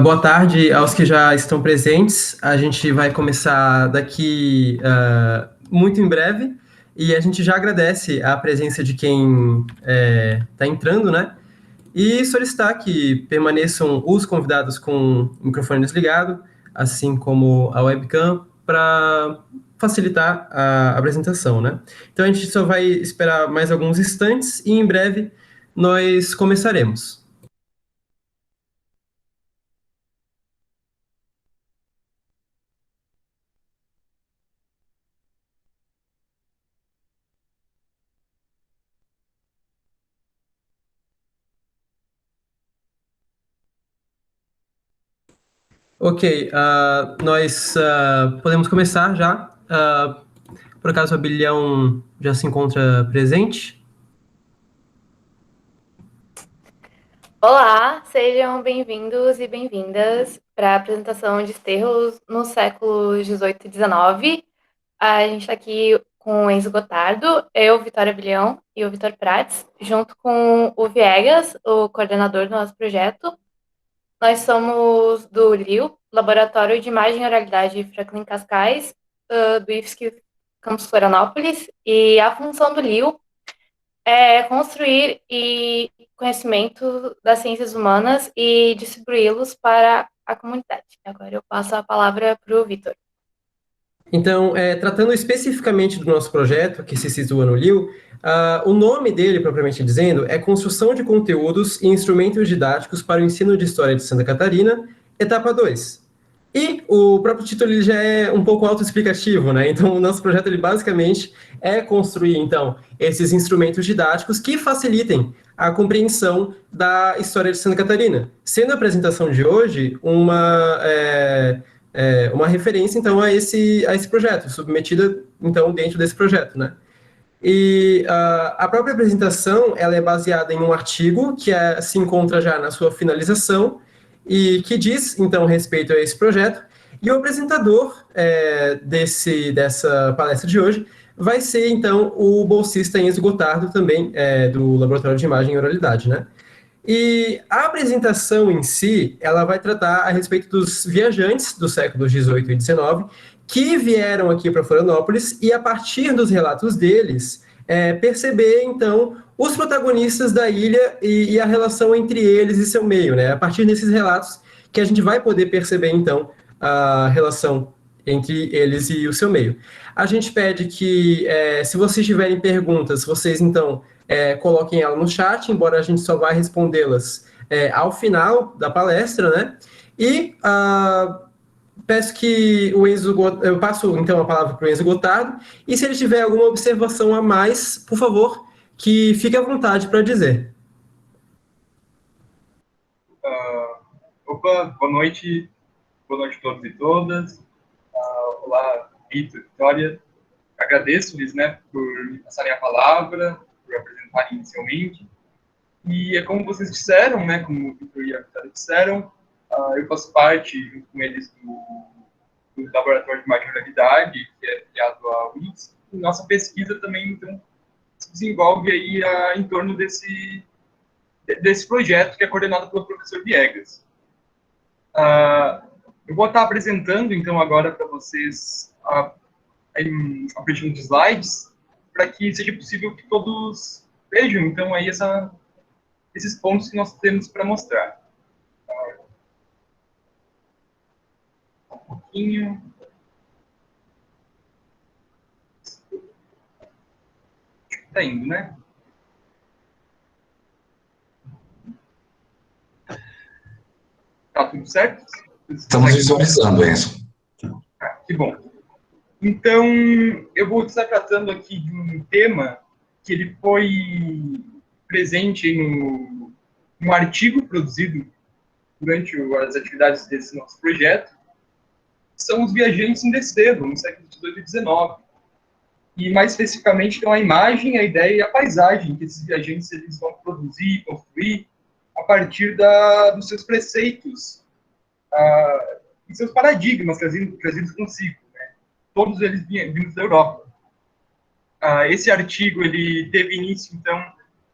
Boa tarde aos que já estão presentes. A gente vai começar daqui muito em breve e a gente já agradece a presença de quem está entrando, né? E solicitar que permaneçam os convidados com o microfone desligado, assim como a webcam, para facilitar a apresentação, né? Então a gente só vai esperar mais alguns instantes e em breve nós começaremos. Ok, nós podemos começar já. Por acaso, o Abelhão já se encontra presente? Olá, sejam bem-vindos e bem-vindas para a apresentação de Esterros no século XVIII e XIX. A gente está aqui com o Enzo Gotardo, eu, Vitória Bilhão e o Vitor Prates, junto com o Viegas, o coordenador do nosso projeto. Nós somos do LIO, Laboratório de Imagem e Oralidade Franklin Cascais, do IFSC Campus Florianópolis, e a função do LIO construir e conhecimento das ciências humanas e distribuí-los para a comunidade. Agora eu passo a palavra para o Vitor. Então, tratando especificamente do nosso projeto, que se situa no LIU, o nome dele, propriamente dizendo, é Construção de Conteúdos e Instrumentos Didáticos para o Ensino de História de Santa Catarina, etapa 2. E o próprio título ele já é um pouco autoexplicativo, né? Então, o nosso projeto ele basicamente é construir, então, esses instrumentos didáticos que facilitem a compreensão da história de Santa Catarina. Sendo a apresentação de hoje uma referência, então, a esse projeto, submetida, então, dentro desse projeto, né? E a própria apresentação, ela é baseada em um artigo que se encontra já na sua finalização e que diz, então, respeito a esse projeto. E o apresentador dessa palestra de hoje vai ser, então, o bolsista Enzo Gotardo, também do Laboratório de Imagem e Oralidade, né? E a apresentação em si, ela vai tratar a respeito dos viajantes do século XVIII e XIX que vieram aqui para Florianópolis e, a partir dos relatos deles, perceber, então, os protagonistas da ilha e a relação entre eles e seu meio, né? A partir desses relatos que a gente vai poder perceber, então, a relação entre eles e o seu meio. A gente pede que, se vocês tiverem perguntas, vocês, então, coloquem ela no chat, embora a gente só vai respondê-las ao final da palestra, né? E peço que o Enzo, eu passo então a palavra para o Enzo Gotardo, e se ele tiver alguma observação a mais, por favor, que fique à vontade para dizer. Opa, boa noite a todos e todas. Olá, Vitor, Vitória. Agradeço-lhes, né, por me passarem a palavra, por apresentarem inicialmente. E é como vocês disseram, né, como o Vitor e a Vitória disseram, eu faço parte, junto com eles, do Laboratório de Marginalidade, que é criado à UFSC. E nossa pesquisa também, então, se desenvolve aí em torno desse projeto que é coordenado pelo professor Viegas. Eu vou estar apresentando, então, agora para vocês a partir de slides, para que seja possível que todos vejam, então, aí esses pontos que nós temos para mostrar. Um pouquinho. Está indo, né? Tá tudo certo? Estamos visualizando, Enzo. Que bom. Então, eu vou estar tratando aqui de um tema que ele foi presente no artigo produzido durante as atividades desse nosso projeto, são os viajantes em Desterro, no século XVIII e XIX. E, mais especificamente, então, a imagem, a ideia e a paisagem que esses viajantes eles vão produzir, construir, a partir dos seus preceitos, e seus paradigmas trazidos consigo, né? Todos eles vindos da Europa. Esse artigo, ele teve início, então,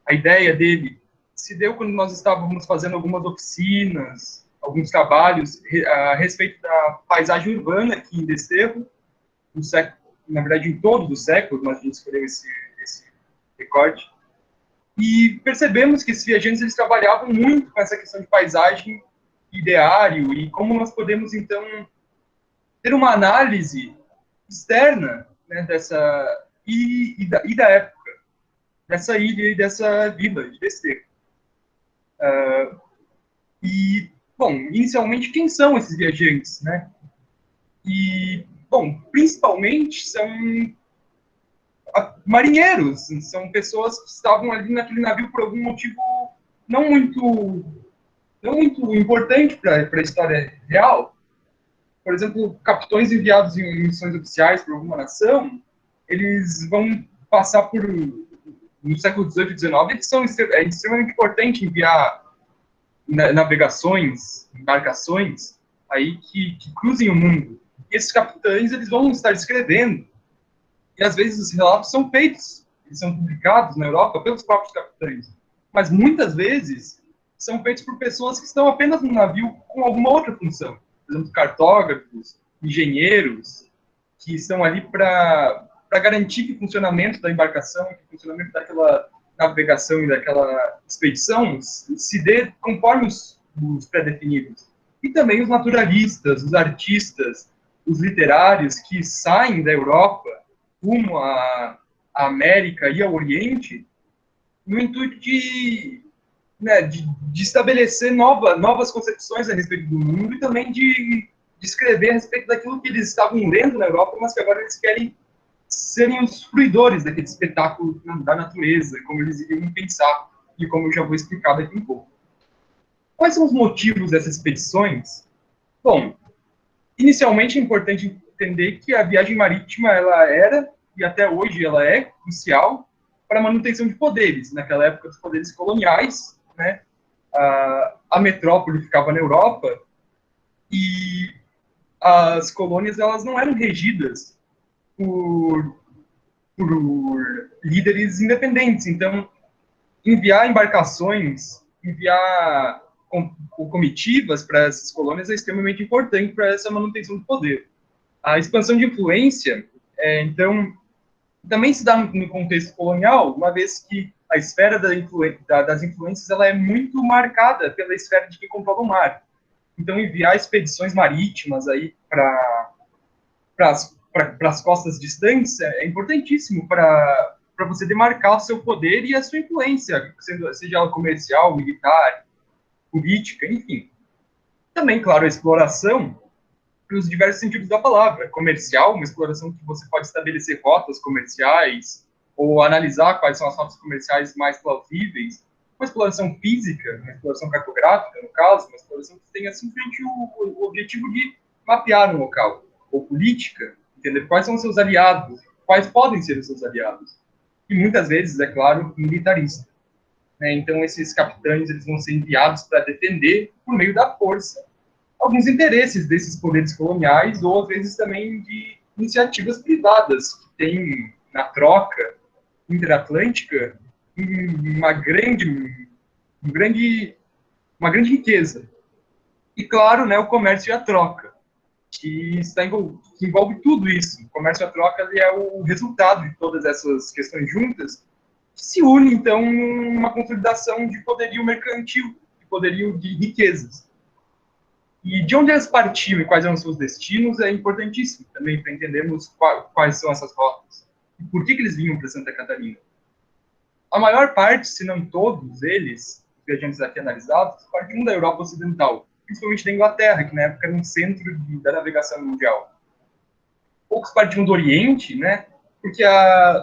a ideia dele se deu quando nós estávamos fazendo algumas oficinas, alguns trabalhos a respeito da paisagem urbana aqui em Desterro, no século, na verdade, em todo o século, mas a gente escolheu esse recorte. E percebemos que esses viajantes eles trabalhavam muito com essa questão de paisagem, ideário, e como nós podemos, então, ter uma análise externa, né, dessa e da época, dessa ilha e dessa vila de Desterro. E, bom, inicialmente, quem são esses viajantes, né? E, bom, principalmente são marinheiros, são pessoas que estavam ali naquele navio por algum motivo não muito importante para a história real. Por exemplo, capitães enviados em missões oficiais por alguma nação, eles vão passar por, no século XVIII e XIX, é extremamente importante enviar navegações, embarcações, aí que cruzem o mundo. E esses capitães, eles vão estar escrevendo, e às vezes os relatos são feitos, eles são publicados na Europa pelos próprios capitães, mas muitas vezes são feitos por pessoas que estão apenas no navio com alguma outra função. Por exemplo, cartógrafos, engenheiros, que estão ali para garantir que o funcionamento da embarcação, que o funcionamento daquela navegação e daquela expedição se dê conforme os pré-definidos. E também os naturalistas, os artistas, os literários que saem da Europa rumo à América e ao Oriente no intuito de estabelecer novas concepções a respeito do mundo e também de escrever a respeito daquilo que eles estavam lendo na Europa, mas que agora eles querem serem os fruidores daquele espetáculo da natureza, como eles iriam pensar, e como eu já vou explicar daqui um pouco. Quais são os motivos dessas expedições? Bom, inicialmente é importante entender que a viagem marítima ela era, e até hoje ela é, crucial para a manutenção de poderes. Naquela época, dos poderes coloniais, né? A metrópole ficava na Europa, e as colônias elas não eram regidas por líderes independentes. Então, enviar embarcações, enviar comitivas para essas colônias é extremamente importante para essa manutenção do poder. A expansão de influência, então, também se dá no contexto colonial, uma vez que a esfera das influências ela é muito marcada pela esfera de quem controla o mar. Então, enviar expedições marítimas aí para as costas distantes é importantíssimo para você demarcar o seu poder e a sua influência, seja ela comercial, militar, política, enfim. Também, claro, a exploração nos diversos sentidos da palavra. Comercial, uma exploração que você pode estabelecer rotas comerciais ou analisar quais são as rotas comerciais mais plausíveis. Uma exploração física, uma exploração cartográfica, no caso, uma exploração que tenha simplesmente o objetivo de mapear um local. Ou política, entender quais são os seus aliados, quais podem ser os seus aliados. E muitas vezes, é claro, militarista. Então, esses capitães eles vão ser enviados para defender, por meio da força, alguns interesses desses poderes coloniais, ou às vezes também de iniciativas privadas, que têm, na troca interatlântica, uma grande riqueza. E, claro, o comércio e a troca, que envolve tudo isso. O comércio e a troca é o resultado de todas essas questões juntas, que se une, então, numa consolidação de poderio mercantil, de poderio de riquezas. E de onde elas partiam e quais eram os seus destinos é importantíssimo também para entendermos quais são essas rotas. E por que eles vinham para Santa Catarina. A maior parte, se não todos eles, viajantes aqui analisados, partiam da Europa Ocidental, principalmente da Inglaterra, que na época era um centro da navegação mundial. Poucos partiam do Oriente, porque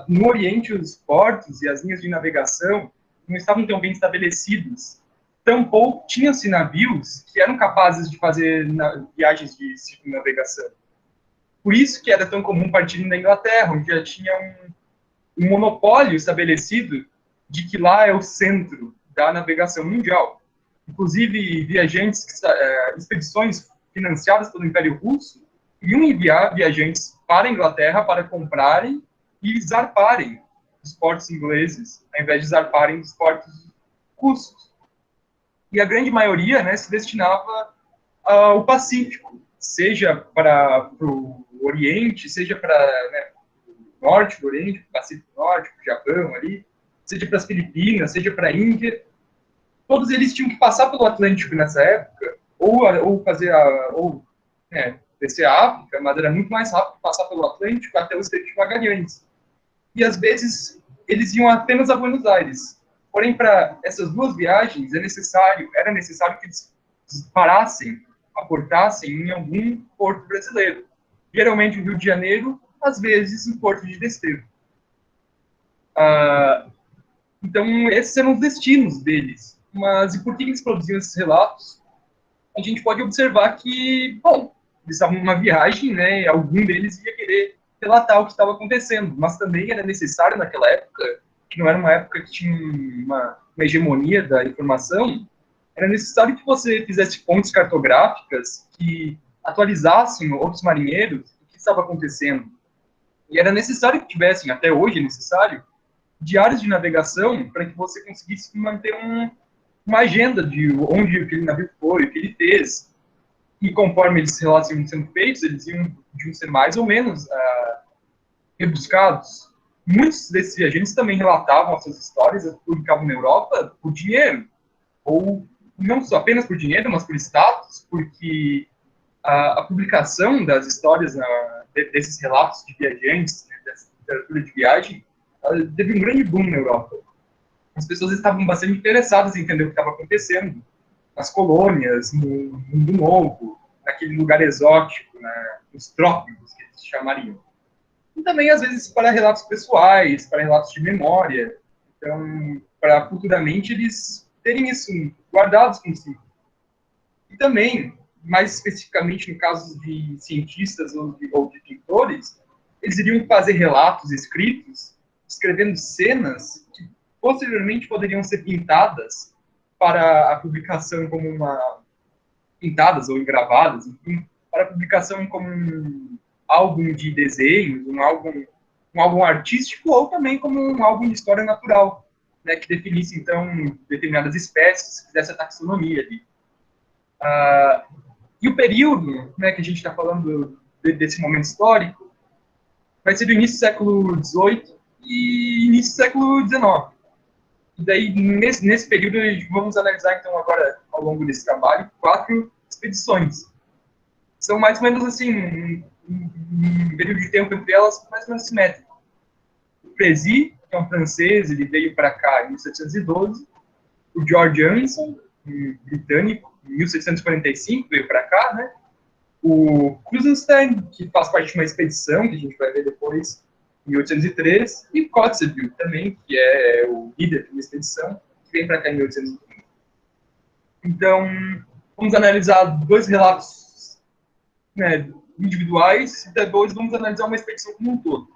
no Oriente os portos e as linhas de navegação não estavam tão bem estabelecidos. Tampouco tinham-se navios que eram capazes de fazer viagens de circunnavegação. Por isso que era tão comum partirem da Inglaterra, onde já tinha um monopólio estabelecido de que lá é o centro da navegação mundial. Inclusive, expedições financiadas pelo Império Russo iam enviar viajantes para a Inglaterra para comprarem e zarparem os portos ingleses, ao invés de zarparem os portos russos. E a grande maioria se destinava o Pacífico, seja para o Oriente, seja para, né, o Norte do Oriente, o Pacífico Norte, o Japão ali, seja para as Filipinas, seja para a Índia. Todos eles tinham que passar pelo Atlântico nessa época, ou fazer ou descer a África, mas era muito mais rápido passar pelo Atlântico até o Estreito de Magalhães. E às vezes eles iam apenas a Buenos Aires. Porém, para essas duas viagens era necessário que eles parassem, aportassem em algum porto brasileiro. Geralmente o Rio de Janeiro, às vezes o Porto de Desterro. Então, esses eram os destinos deles. Mas e por que eles produziam esses relatos? A gente pode observar que, bom, eles estavam numa viagem, né? Algum deles ia querer relatar o que estava acontecendo, mas também era necessário naquela época, que não era uma época que tinha uma hegemonia da informação, era necessário que você fizesse fontes cartográficas que atualizassem outros marinheiros o que estava acontecendo. E era necessário que tivessem, até hoje é necessário, diários de navegação para que você conseguisse manter uma agenda de onde aquele navio foi, o que ele fez. E conforme esses relatos iam sendo feitos, eles iam ser mais ou menos rebuscados. Muitos desses viajantes também relatavam as suas histórias, publicavam na Europa por dinheiro, ou não só apenas por dinheiro, mas por status, porque a publicação das histórias, desses relatos de viajantes, né, dessa literatura de viagem, teve um grande boom na Europa. As pessoas estavam bastante interessadas em entender o que estava acontecendo nas colônias, no Mundo Novo, naquele lugar exótico, né, nos trópicos, que eles chamariam. E também, às vezes, para relatos pessoais, para relatos de memória. Então, para futuramente eles terem isso guardados consigo. E também, mais especificamente no caso de cientistas ou de pintores, eles iriam fazer relatos escritos, escrevendo cenas que posteriormente poderiam ser pintadas para a publicação como pintadas ou engravadas, enfim, para a publicação como um álbum de desenhos, um álbum artístico, ou também como um álbum de história natural, né, que definisse, então, determinadas espécies, fizesse a taxonomia ali. E o período, né, que a gente está falando desse momento histórico vai ser do início do século XVIII e início do século XIX. E daí, nesse período, vamos analisar, então, agora, ao longo desse trabalho, 4 expedições. São mais ou menos, assim, um período de tempo entre elas mais ou menos simétrico. O Précy, que é um francês, ele veio para cá em 1712. O George Amundsen, um britânico, em 1745, veio para cá, né? O Krusenstern, que faz parte de uma expedição, que a gente vai ver depois, em 1803, e Kotzebue também, que é o líder de uma expedição, que vem para cá em 1830. Então, vamos analisar 2 relatos, né, individuais, e depois vamos analisar uma expedição como um todo.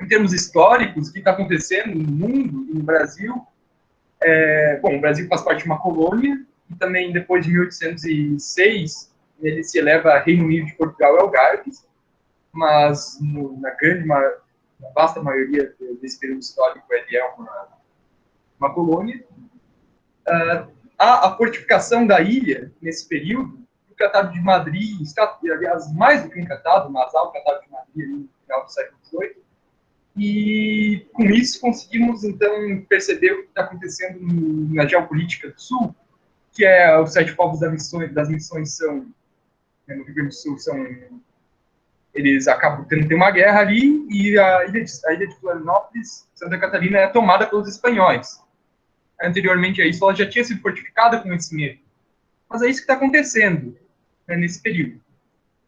Em termos históricos, o que está acontecendo no mundo e no Brasil? Bom, o Brasil faz parte de uma colônia, e também depois de 1806, ele se eleva a Reino Unido de Portugal e Algarves, mas na vasta maioria desse período histórico ele é uma colônia. A fortificação da ilha, nesse período, o Tratado de Madrid, aliás, mais do que o tratado, mas há o Tratado de Madrid ali no final do século XVIII, e com isso conseguimos, então, perceber o que está acontecendo na geopolítica do Sul, que é os 7 povos das missões são, no Rio Grande do Sul, eles acabam tendo uma guerra ali, e a ilha de Florianópolis, Santa Catarina, é tomada pelos espanhóis. Anteriormente a isso, ela já tinha sido fortificada com esse medo. Mas é isso que está acontecendo, né, nesse período.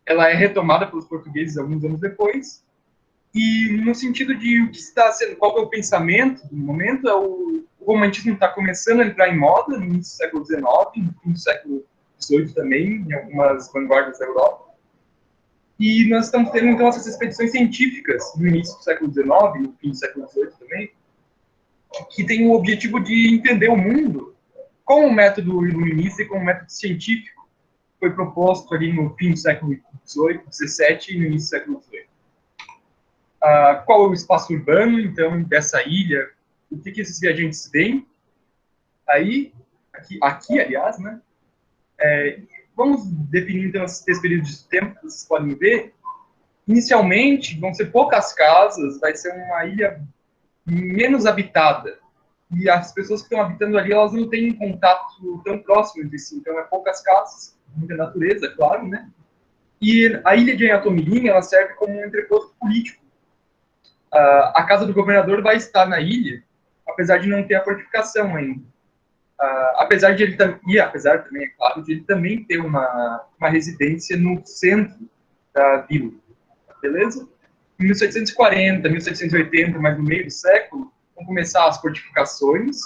Ela é retomada pelos portugueses alguns anos depois, e no sentido de o que está sendo, qual é o pensamento do momento, o romantismo está começando a entrar em moda no início do século XIX, no fim do século XVIII também, em algumas vanguardas da Europa. E nós estamos tendo, então, essas expedições científicas no início do século XIX, no fim do século XVIII também, que tem o objetivo de entender o mundo com o método iluminista e com o método científico que foi proposto ali no fim do século XVIII, XVII e no início do século XVIII. Qual é o espaço urbano, então, dessa ilha? O que esses viajantes veem? Aqui, aliás, né? vamos definir, então, esses períodos de tempo que vocês podem ver. Inicialmente, vão ser poucas casas, vai ser uma ilha menos habitada. E as pessoas que estão habitando ali, elas não têm contato tão próximo entre si. Então, é poucas casas, muita natureza, claro, né? E a ilha de Anhatomirim, ela serve como um entreposto político. A casa do governador vai estar na ilha, apesar de não ter a fortificação ainda. Apesar também, é claro, de ele também ter uma residência no centro da vila. Beleza? Em 1740, 1780, mais no meio do século, vão começar as fortificações.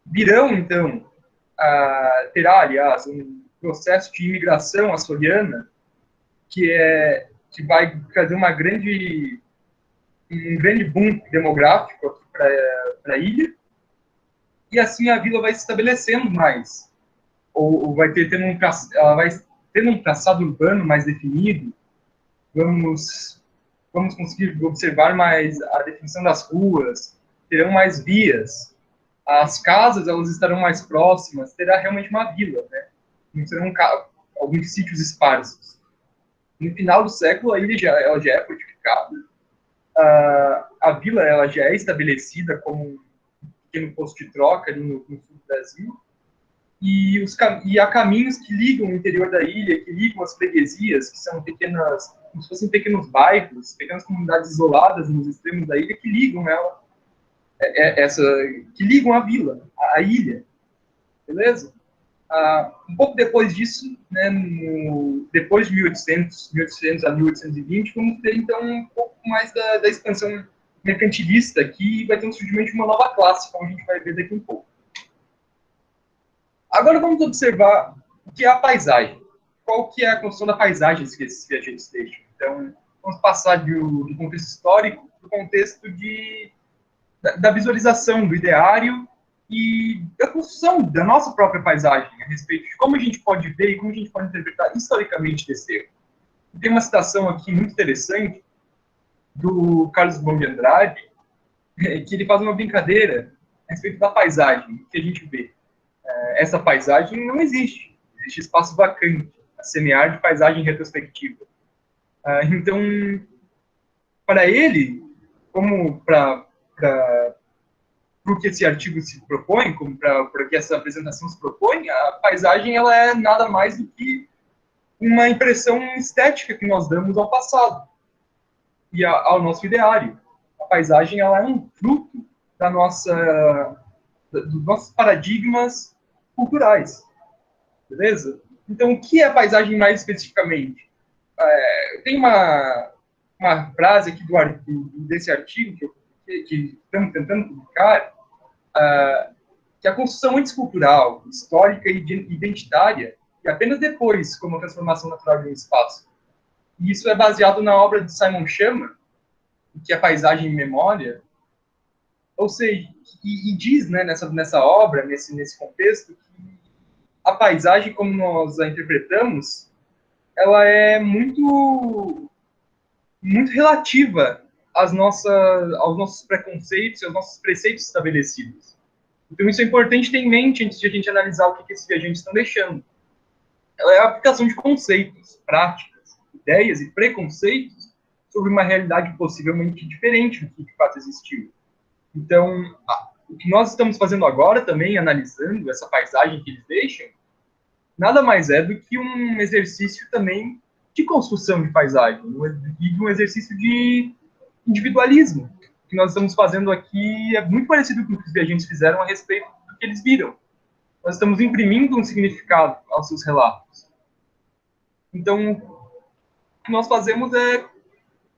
Virão, então, terá, aliás, um processo de imigração açoriana que vai trazer um grande boom demográfico aqui para a ilha, e assim a vila vai se estabelecendo mais, ou vai ela vai tendo um traçado urbano mais definido. Vamos conseguir observar mais a definição das ruas, terão mais vias, as casas elas estarão mais próximas, terá realmente uma vila, né? Não serão alguns sítios esparsos. No final do século, a ilha ela já é fortificada, a vila ela já é estabelecida como um pequeno posto de troca ali no sul do Brasil, e há caminhos que ligam o interior da ilha, que ligam as freguesias, que são pequenas, como se fossem pequenos bairros, pequenas comunidades isoladas nos extremos da ilha, que ligam ela, que ligam a vila, a ilha, beleza? Um pouco depois disso, né, depois de 1800 a 1820, vamos ter, então, um pouco mais da expansão mercantilista aqui, e vai ter um surgimento de uma nova classe, como a gente vai ver daqui um pouco. Agora vamos observar o que é a paisagem. Qual que é a construção da paisagem que esses viajantes deixam. Então, vamos passar do contexto histórico para o contexto da visualização, do ideário e da construção da nossa própria paisagem, a respeito de como a gente pode ver e como a gente pode interpretar historicamente desse erro. Tem uma citação aqui muito interessante do Carlos Drummond de Andrade, que ele faz uma brincadeira a respeito da paisagem que a gente vê. Essa paisagem não existe. Existe espaço vacante, a semear de paisagem retrospectiva. Então, para ele, como para o que esse artigo se propõe, como para que essa apresentação se propõe, a paisagem ela é nada mais do que uma impressão estética que nós damos ao passado e ao nosso ideário. A paisagem ela é um fruto dos nossos paradigmas culturais, beleza? Então, o que é a paisagem mais especificamente? Tem uma frase aqui desse artigo que estamos tentando publicar, que a construção antes cultural, histórica e identitária, e apenas depois como a transformação natural de um espaço. E isso é baseado na obra de Simon Schama, que é a paisagem em memória, ou seja, e diz, né, nessa obra, nesse contexto, que a paisagem, como nós a interpretamos, ela é muito relativa aos nossos preconceitos e aos nossos preceitos estabelecidos. Então, isso é importante ter em mente antes de a gente analisar o que esses viajantes estão deixando. Ela é a aplicação de conceitos, práticas, ideias e preconceitos sobre uma realidade possivelmente diferente do que de fato existiu. Então, o que nós estamos fazendo agora também, analisando essa paisagem que eles deixam, nada mais é do que um exercício também de construção de paisagem, e de um exercício de individualismo. O que nós estamos fazendo aqui é muito parecido com o que os viajantes fizeram a respeito do que eles viram. Nós estamos imprimindo um significado aos seus relatos. Então, o que nós fazemos é,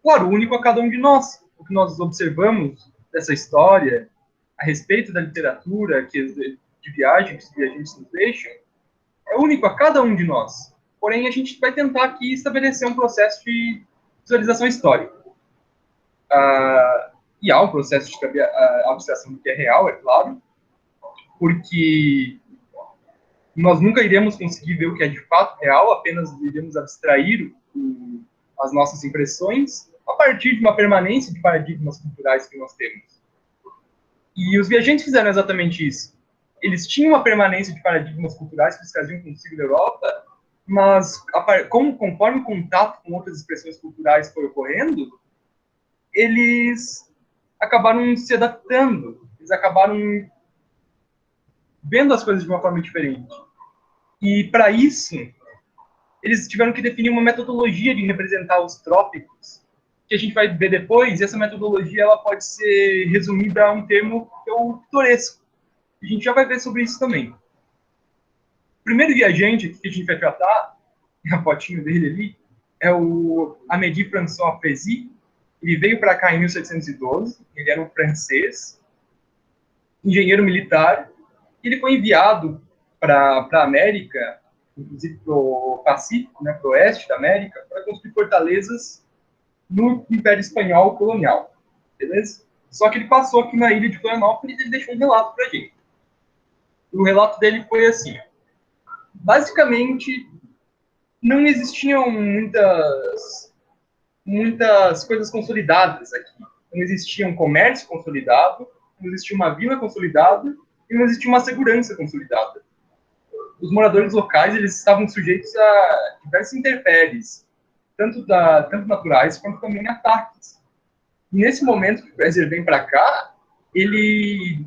claro, único a cada um de nós. O que nós observamos dessa história, a respeito da literatura, de viagem que os viajantes nos deixam, é único a cada um de nós. Porém, a gente vai tentar aqui estabelecer um processo de visualização histórica. E há um processo de abstração do que é real, é claro, porque nós nunca iremos conseguir ver o que é de fato real, apenas iremos abstrair as nossas impressões a partir de uma permanência de paradigmas culturais que nós temos. E os viajantes fizeram exatamente isso. Eles tinham uma permanência de paradigmas culturais que eles traziam consigo da Europa, mas conforme o contato com outras expressões culturais foi ocorrendo, eles acabaram se adaptando, eles acabaram vendo as coisas de uma forma diferente. E, para isso, eles tiveram que definir uma metodologia de representar os trópicos, que a gente vai ver depois, e essa metodologia ela pode ser resumida a um termo que é o pitoresco. A gente já vai ver sobre isso também. O primeiro viajante que a gente vai tratar, a fotinho dele ali, é o Amédée François Fézy. Ele veio para cá em 1712, ele era um francês, engenheiro militar, e ele foi enviado para a América, inclusive para o Pacífico, né, para o oeste da América, para construir fortalezas no Império Espanhol colonial, beleza? Só que ele passou aqui na ilha de Florianópolis e ele deixou um relato para a gente. O relato dele foi assim: basicamente, não existiam muitas coisas consolidadas aqui. Não existia um comércio consolidado, não existia uma vila consolidada e não existia uma segurança consolidada. Os moradores locais eles estavam sujeitos a diversas intempéries, tanto naturais quanto também ataques. E nesse momento que o Fraser vem para cá, ele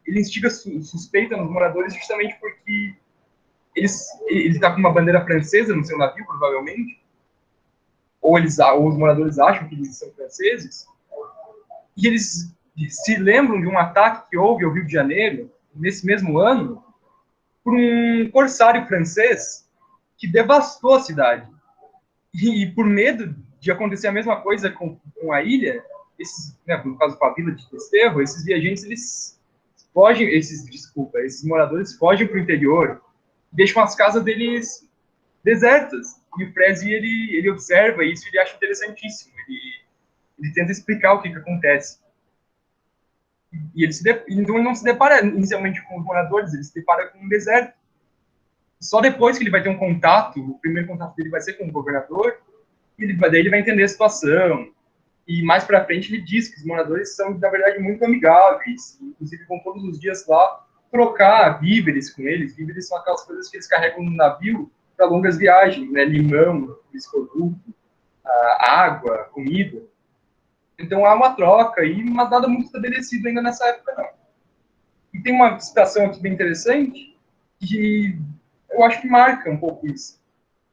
instiga suspeita nos moradores justamente porque ele está com uma bandeira francesa no seu navio, provavelmente, ou os moradores acham que eles são franceses, e eles se lembram de um ataque que houve ao Rio de Janeiro, nesse mesmo ano, por um corsário francês que devastou a cidade. E por medo de acontecer a mesma coisa com a ilha, no caso com a vila de Desterro, esses viajantes, eles fogem, esses moradores fogem para o interior, deixam as casas deles desertas. E o Fraser, ele observa isso e ele acha interessantíssimo. Ele tenta explicar o que acontece. E então ele não se depara inicialmente com os moradores, ele se depara com um deserto. Só depois que ele vai ter um contato, o primeiro contato dele vai ser com o governador, e daí ele vai entender a situação. E mais para frente ele diz que os moradores são, na verdade, muito amigáveis, inclusive vão todos os dias lá trocar víveres com eles. Víveres são aquelas coisas que eles carregam no navio para longas viagens, né? Limão, escorbuto, água, comida. Então há uma troca, mas nada muito estabelecido ainda nessa época, não. E tem uma citação aqui bem interessante, que eu acho que marca um pouco isso.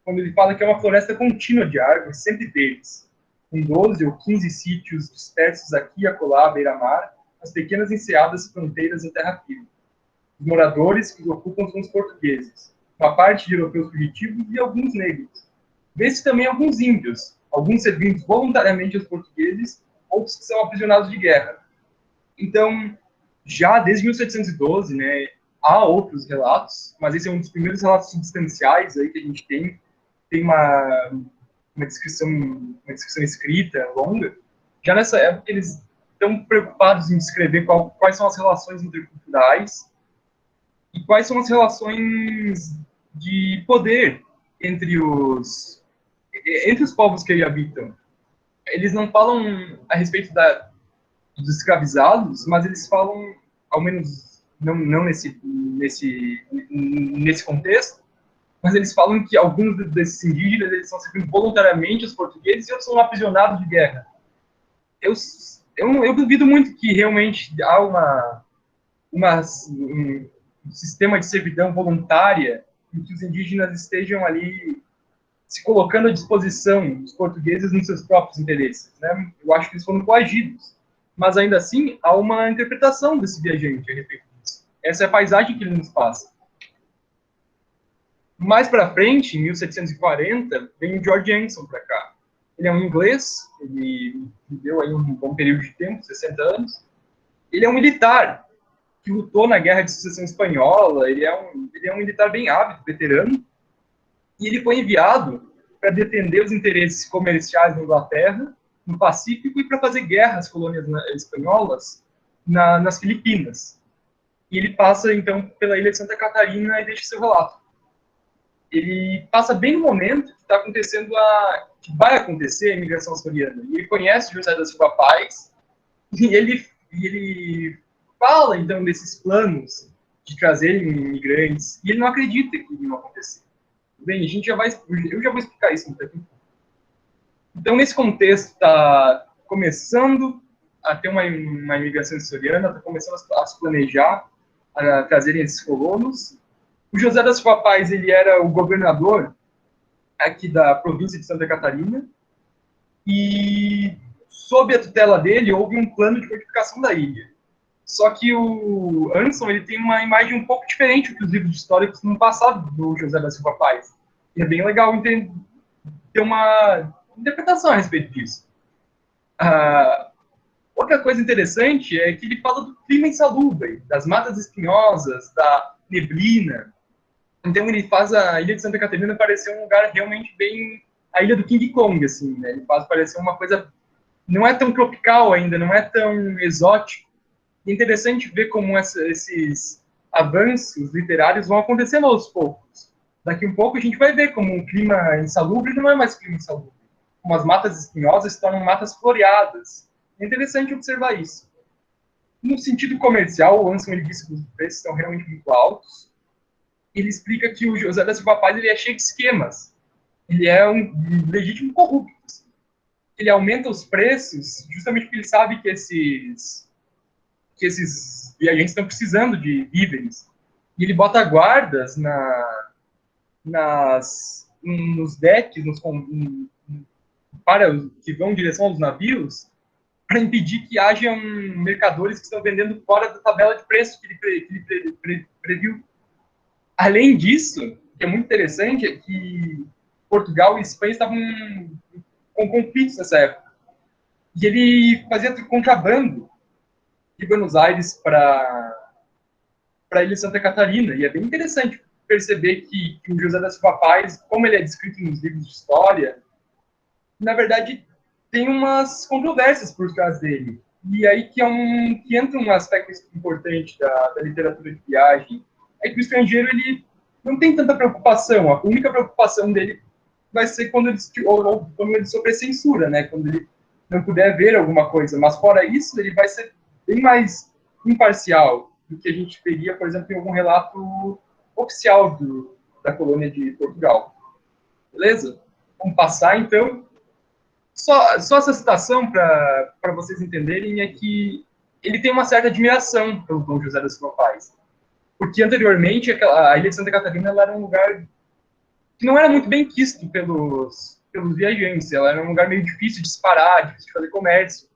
Quando ele fala que é uma floresta contínua de árvores, sempre verdes, com 12 ou 15 sítios dispersos aqui e acolá à beira-mar, as pequenas enseadas fronteiras em terra firme. Os moradores que ocupam são os portugueses, uma parte de europeus fugitivos e alguns negros. Vê-se também alguns índios, alguns servindo voluntariamente aos portugueses, outros que são aprisionados de guerra. Então, já desde 1712, né, há outros relatos, mas esse é um dos primeiros relatos substanciais aí que a gente tem. Tem uma descrição escrita, longa. Já nessa época, eles estão preocupados em descrever quais são as relações interculturais e quais são as relações de poder entre os povos que aí habitam. Eles não falam a respeito dos escravizados, mas eles falam, ao menos não nesse contexto, mas eles falam que alguns desses indígenas eles estão servindo voluntariamente aos portugueses e outros são aprisionados de guerra. Eu duvido muito que realmente há um sistema de servidão voluntária em que os indígenas estejam ali se colocando à disposição dos portugueses nos seus próprios interesses, né? Eu acho que eles foram coagidos. Mas, ainda assim, há uma interpretação desse viajante a respeito disso. Essa é a paisagem que ele nos passa. Mais para frente, em 1740, vem o George Anson para cá. Ele é um inglês, ele viveu aí um bom período de tempo, 60 anos. Ele é um militar que lutou na Guerra de Sucessão Espanhola, ele é um militar bem hábil, veterano, e ele foi enviado para defender os interesses comerciais da Inglaterra, no Pacífico, e para fazer guerra às colônias espanholas nas Filipinas. E ele passa, então, pela ilha de Santa Catarina e deixa seu relato. Ele passa bem no momento que vai acontecer a imigração açoriana. E ele conhece José da Silva Paz, e ele fala, então, desses planos de trazerem imigrantes, e ele não acredita que isso vai acontecer. Bem, eu já vou explicar isso daqui a pouco. Então, nesse contexto, está começando a ter uma imigração siciliana, está começando a se planejar, a trazerem esses colonos. O José da Silva Paz, ele era o governador aqui da província de Santa Catarina, e sob a tutela dele houve um plano de fortificação da ilha. Só que o Anson, ele tem uma imagem um pouco diferente do que os livros históricos no passado do José da Silva Paz. E é bem legal ter uma interpretação a respeito disso. Outra coisa interessante é que ele fala do clima insalubre, das matas espinhosas, da neblina. Então ele faz a ilha de Santa Catarina parecer um lugar realmente bem... a ilha do King Kong, assim, né? Ele faz parecer uma coisa... não é tão tropical ainda, não é tão exótico. É interessante ver como esses avanços literários vão acontecendo aos poucos. Daqui um pouco a gente vai ver como um clima insalubre não é mais clima insalubre. Como as matas espinhosas se tornam matas floreadas. É interessante observar isso. No sentido comercial, o Anson ele disse que os preços são realmente muito altos. Ele explica que o José da Silva Paz ele é cheio de esquemas. Ele é um legítimo corrupto. Ele aumenta os preços justamente porque ele sabe que esses viajantes estão precisando de víveres. E ele bota guardas nos decks, que vão em direção aos navios, para impedir que hajam mercadores que estão vendendo fora da tabela de preço que ele previu. Além disso, o que é muito interessante é que Portugal e Espanha estavam com conflitos nessa época. E ele fazia contrabando de Buenos Aires para a ilha de Santa Catarina. E é bem interessante perceber que o José da Silva Paz, como ele é descrito nos livros de história, na verdade, tem umas controvérsias por trás dele. E aí que entra um aspecto importante da literatura de viagem, é que o estrangeiro ele não tem tanta preocupação. A única preocupação dele vai ser quando ele sofrer censura, né? Quando ele não puder ver alguma coisa. Mas fora isso, ele vai ser bem mais imparcial do que a gente veria, por exemplo, em algum relato oficial da colônia de Portugal. Beleza? Vamos passar, então. Só essa citação, para vocês entenderem, é que ele tem uma certa admiração pelo Dom José da Silva Paz. Porque, anteriormente, a ilha de Santa Catarina ela era um lugar que não era muito bem quisto pelos viajantes. Ela era um lugar meio difícil de disparar, difícil de fazer comércio.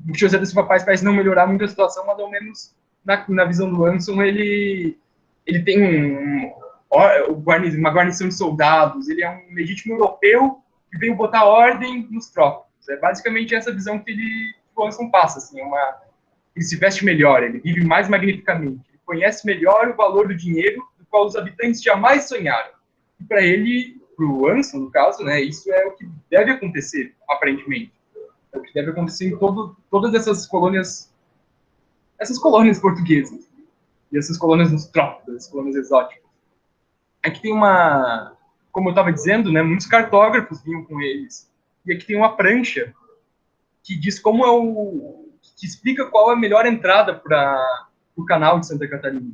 O José da Silva Paz parece não melhorar muito a situação, mas, ao menos, na visão do Anson, ele tem uma guarnição de soldados, ele é um legítimo europeu que veio botar ordem nos trópicos. É basicamente essa visão que o Anson passa. Assim, ele se veste melhor, ele vive mais magnificamente, ele conhece melhor o valor do dinheiro do qual os habitantes jamais sonharam. E para ele, para o Anson, no caso, né, isso é o que deve acontecer, aparentemente. É o que deve acontecer em todas essas colônias portuguesas. E essas colônias nos trópicos, essas colônias exóticas. Aqui tem como eu estava dizendo, né, muitos cartógrafos vinham com eles. E aqui tem uma prancha que diz que explica qual é a melhor entrada para o canal de Santa Catarina.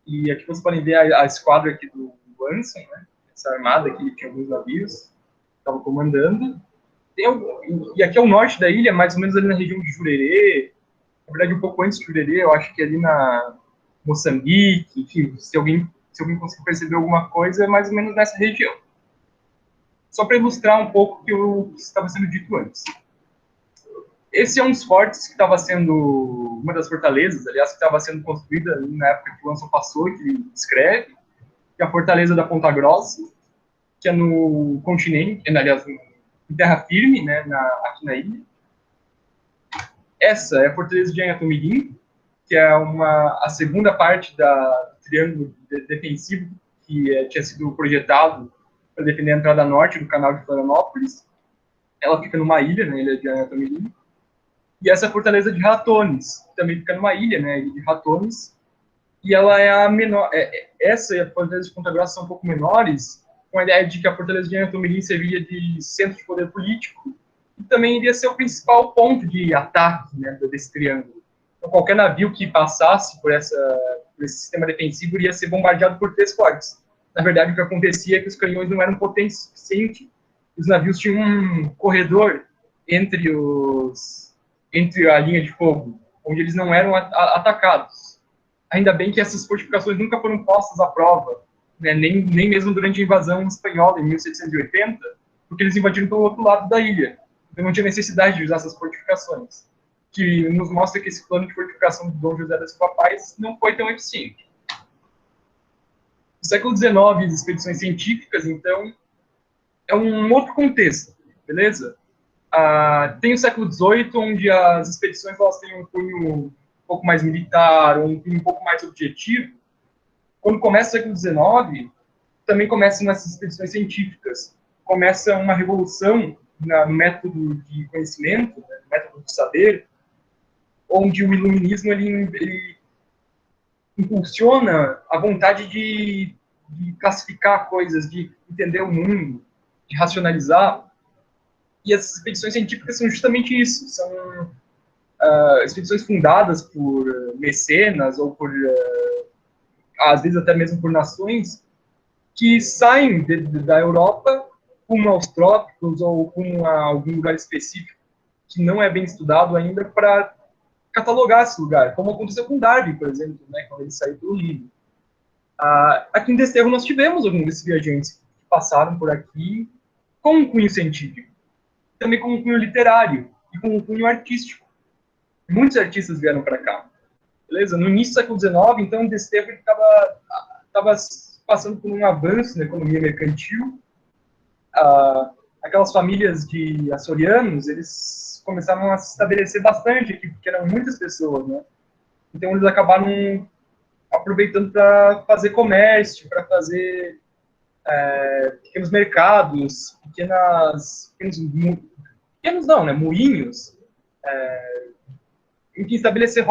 E aqui vocês podem ver a esquadra aqui do Anson, né, essa armada aqui, que tinha alguns navios, estava comandando. E aqui é o norte da ilha, mais ou menos ali na região de Jurerê, na verdade um pouco antes de Jurerê, eu acho que ali na Moçambique, enfim, se alguém conseguir perceber alguma coisa, é mais ou menos nessa região. Só para ilustrar um pouco o que estava sendo dito antes. Esse é um dos fortes que estava sendo, uma das fortalezas, aliás, que estava sendo construída na época que o Anson passou, que ele descreve, que é a fortaleza da Ponta Grossa, que é no continente, aliás, em terra firme, né, aqui na ilha. Essa é a fortaleza de Anhatomirim, que é a segunda parte do triângulo defensivo que tinha sido projetado para defender a entrada norte do canal de Florianópolis. Ela fica numa ilha, na ilha de Anhatomirim. E essa é a fortaleza de Ratones, que também fica numa ilha, né, de Ratones. E ela é a menor. Essa e a fortaleza de Ponta Grossa são um pouco menores, com a ideia de que a fortaleza de Anhatomirim serviria de centro de poder político e também iria ser o principal ponto de ataque, né, desse triângulo. Então, qualquer navio que passasse por esse sistema defensivo iria ser bombardeado por 3 fortes. Na verdade, o que acontecia é que os canhões não eram potentes o suficiente. Os navios tinham um corredor entre a linha de fogo, onde eles não eram atacados. Ainda bem que essas fortificações nunca foram postas à prova, né, nem mesmo durante a invasão espanhola, em 1780, porque eles invadiram pelo outro lado da ilha. Então não tinha necessidade de usar essas fortificações, que nos mostra que esse plano de fortificação de Dom José da Silva Paz não foi tão eficiente. No século XIX, as expedições científicas, então, é um outro contexto, beleza? Tem o século XVIII, onde as expedições elas têm um cunho um pouco mais militar, um cunho um pouco mais objetivo. Quando começa o século XIX, também começam essas expedições científicas. Começa uma revolução no método de conhecimento, né, no método do saber, onde o iluminismo ele impulsiona a vontade de classificar coisas, de entender o mundo, de racionalizar. E as expedições científicas são justamente isso. São expedições fundadas por mecenas ou por, às vezes até mesmo por nações, que saem da Europa rumo aos trópicos ou rumo a algum lugar específico que não é bem estudado ainda para catalogar esse lugar, como aconteceu com Darwin, por exemplo, né, quando ele saiu pelo mundo. Aqui em Desterro nós tivemos alguns desses viajantes que passaram por aqui com um cunho científico, também com um cunho literário e com um cunho artístico. Muitos artistas vieram para cá, beleza? No início do século XIX, então, Desterro estava passando por um avanço na economia mercantil. Aquelas famílias de açorianos, eles começaram a se estabelecer bastante aqui, porque eram muitas pessoas, né? Então, eles acabaram aproveitando para fazer comércio, para fazer pequenos mercados, moinhos, em que estabelecer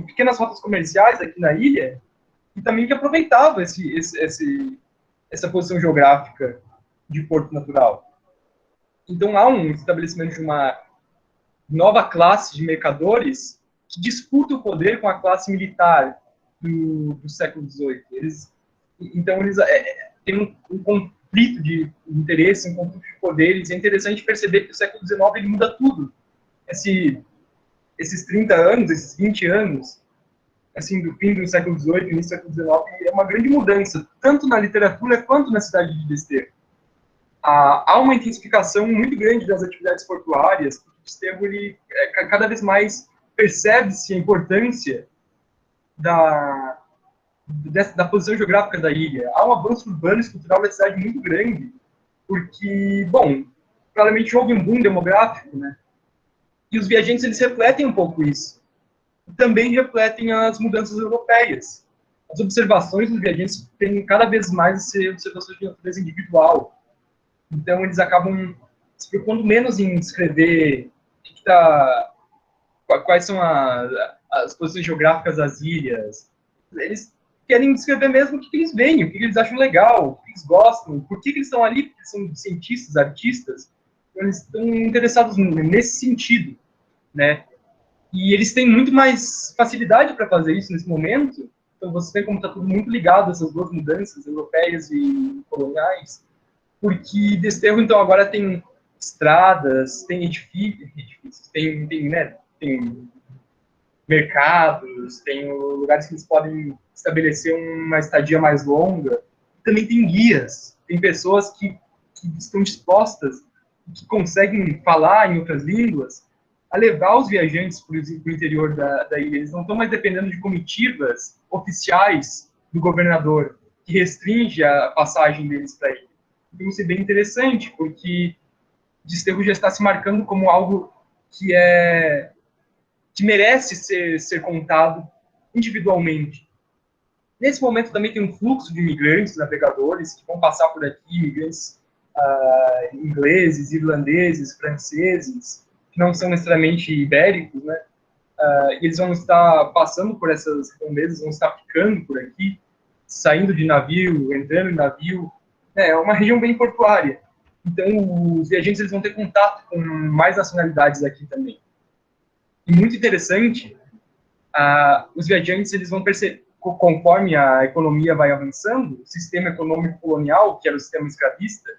pequenas rotas comerciais aqui na ilha, e também que aproveitava essa posição geográfica de porto natural. Então, há um estabelecimento de uma nova classe de mercadores que disputa o poder com a classe militar do século XVIII. Eles têm um conflito de interesse, um conflito de poderes. É interessante perceber que o século XIX ele muda tudo. Esses 30 anos, esses 20 anos, assim, do fim do século XVIII, início do século XIX, é uma grande mudança, tanto na literatura quanto na cidade de Desterro. Há uma intensificação muito grande das atividades portuárias, porque o Desterro, cada vez mais percebe-se a importância da posição geográfica da ilha. Há um avanço urbano e cultural da cidade muito grande, porque, bom, claramente houve um boom demográfico, né? E os viajantes, eles refletem um pouco isso. E também refletem as mudanças europeias. As observações dos viajantes têm cada vez mais a ser observações de natureza individual. Então, eles acabam se preocupando menos em descrever quais são as posições geográficas das ilhas. Eles querem descrever mesmo o que eles veem, o que eles acham legal, o que eles gostam, por que eles estão ali, porque eles são cientistas, artistas. Então, eles estão interessados nesse sentido, né? E eles têm muito mais facilidade para fazer isso nesse momento. Então, você vê como está tudo muito ligado a essas duas mudanças europeias e coloniais, porque Desterro, então, agora tem estradas, tem edifícios, tem mercados, tem lugares que eles podem estabelecer uma estadia mais longa. Também tem guias, tem pessoas que estão dispostas, que conseguem falar em outras línguas, a levar os viajantes para o interior da ilha. Eles não estão mais dependendo de comitivas oficiais do governador, que restringe a passagem deles para a ilha. Então, isso é bem interessante, porque Desterro já está se marcando como algo que merece ser contado individualmente. Nesse momento também tem um fluxo de imigrantes, navegadores, que vão passar por aqui, imigrantes ingleses, irlandeses, franceses, que não são necessariamente ibéricos, né? E eles vão estar passando por essas redondezas, vão estar ficando por aqui, saindo de navio, entrando em navio. É uma região bem portuária. Então, os viajantes eles vão ter contato com mais nacionalidades aqui também. E muito interessante, os viajantes eles vão conforme a economia vai avançando, o sistema econômico colonial, que era o sistema escravista,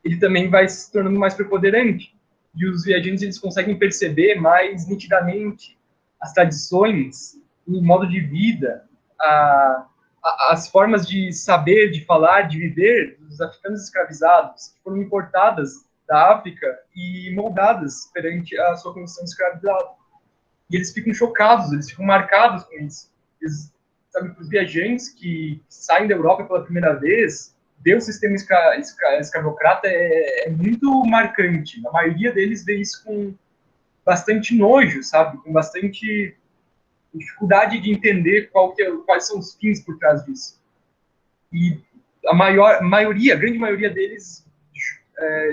ele também vai se tornando mais preponderante. E os viajantes eles conseguem perceber mais nitidamente as tradições, o modo de vida, as formas de saber, de falar, de viver dos africanos escravizados, que foram importadas da África e moldadas perante a sua condição de escravizado. E eles ficam chocados, eles ficam marcados com isso. Eles, sabe, para os viajantes que saem da Europa pela primeira vez, ver o sistema escravocrata é muito marcante. A maioria deles vê isso com bastante nojo, sabe? Com bastante dificuldade de entender quais são os fins por trás disso. E a grande maioria deles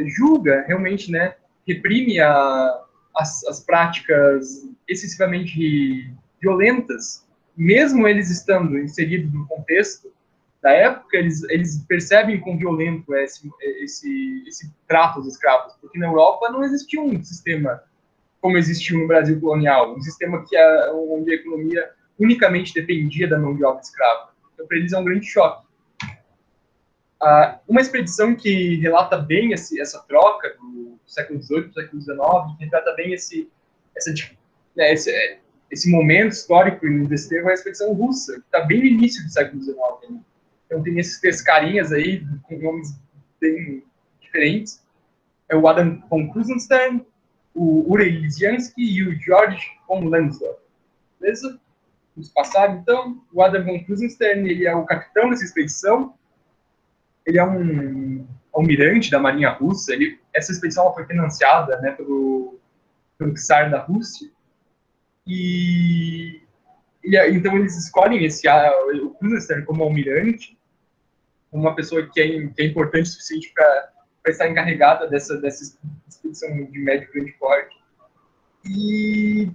julga, realmente, né, reprime as práticas excessivamente violentas, mesmo eles estando inseridos no contexto da época, eles percebem quão violento é esse trato aos escravos, porque na Europa não existia um sistema como existiu no Brasil colonial, um sistema onde a economia unicamente dependia da mão de obra escrava. Então, para eles é um grande choque. Uma expedição que relata bem essa troca do século XVIII para o século XIX, que retrata bem esse momento histórico no Desterro, é a expedição russa, que está bem no início do século XIX. Né? Então tem esses três carinhas aí, com nomes bem diferentes. É o Adam von Krusenstern, o Uri Lisiansky e o George von Lansdorff. Beleza? Vamos passar, então. O Adam von Krusenstern, ele é o capitão dessa expedição. Ele é um almirante da Marinha Russa. Essa expedição foi financiada, né, pelo czar da Rússia. Então eles escolhem o Krusenstern como almirante, como uma pessoa que é importante o suficiente para estar encarregada dessa expedição de médio e grande porte. E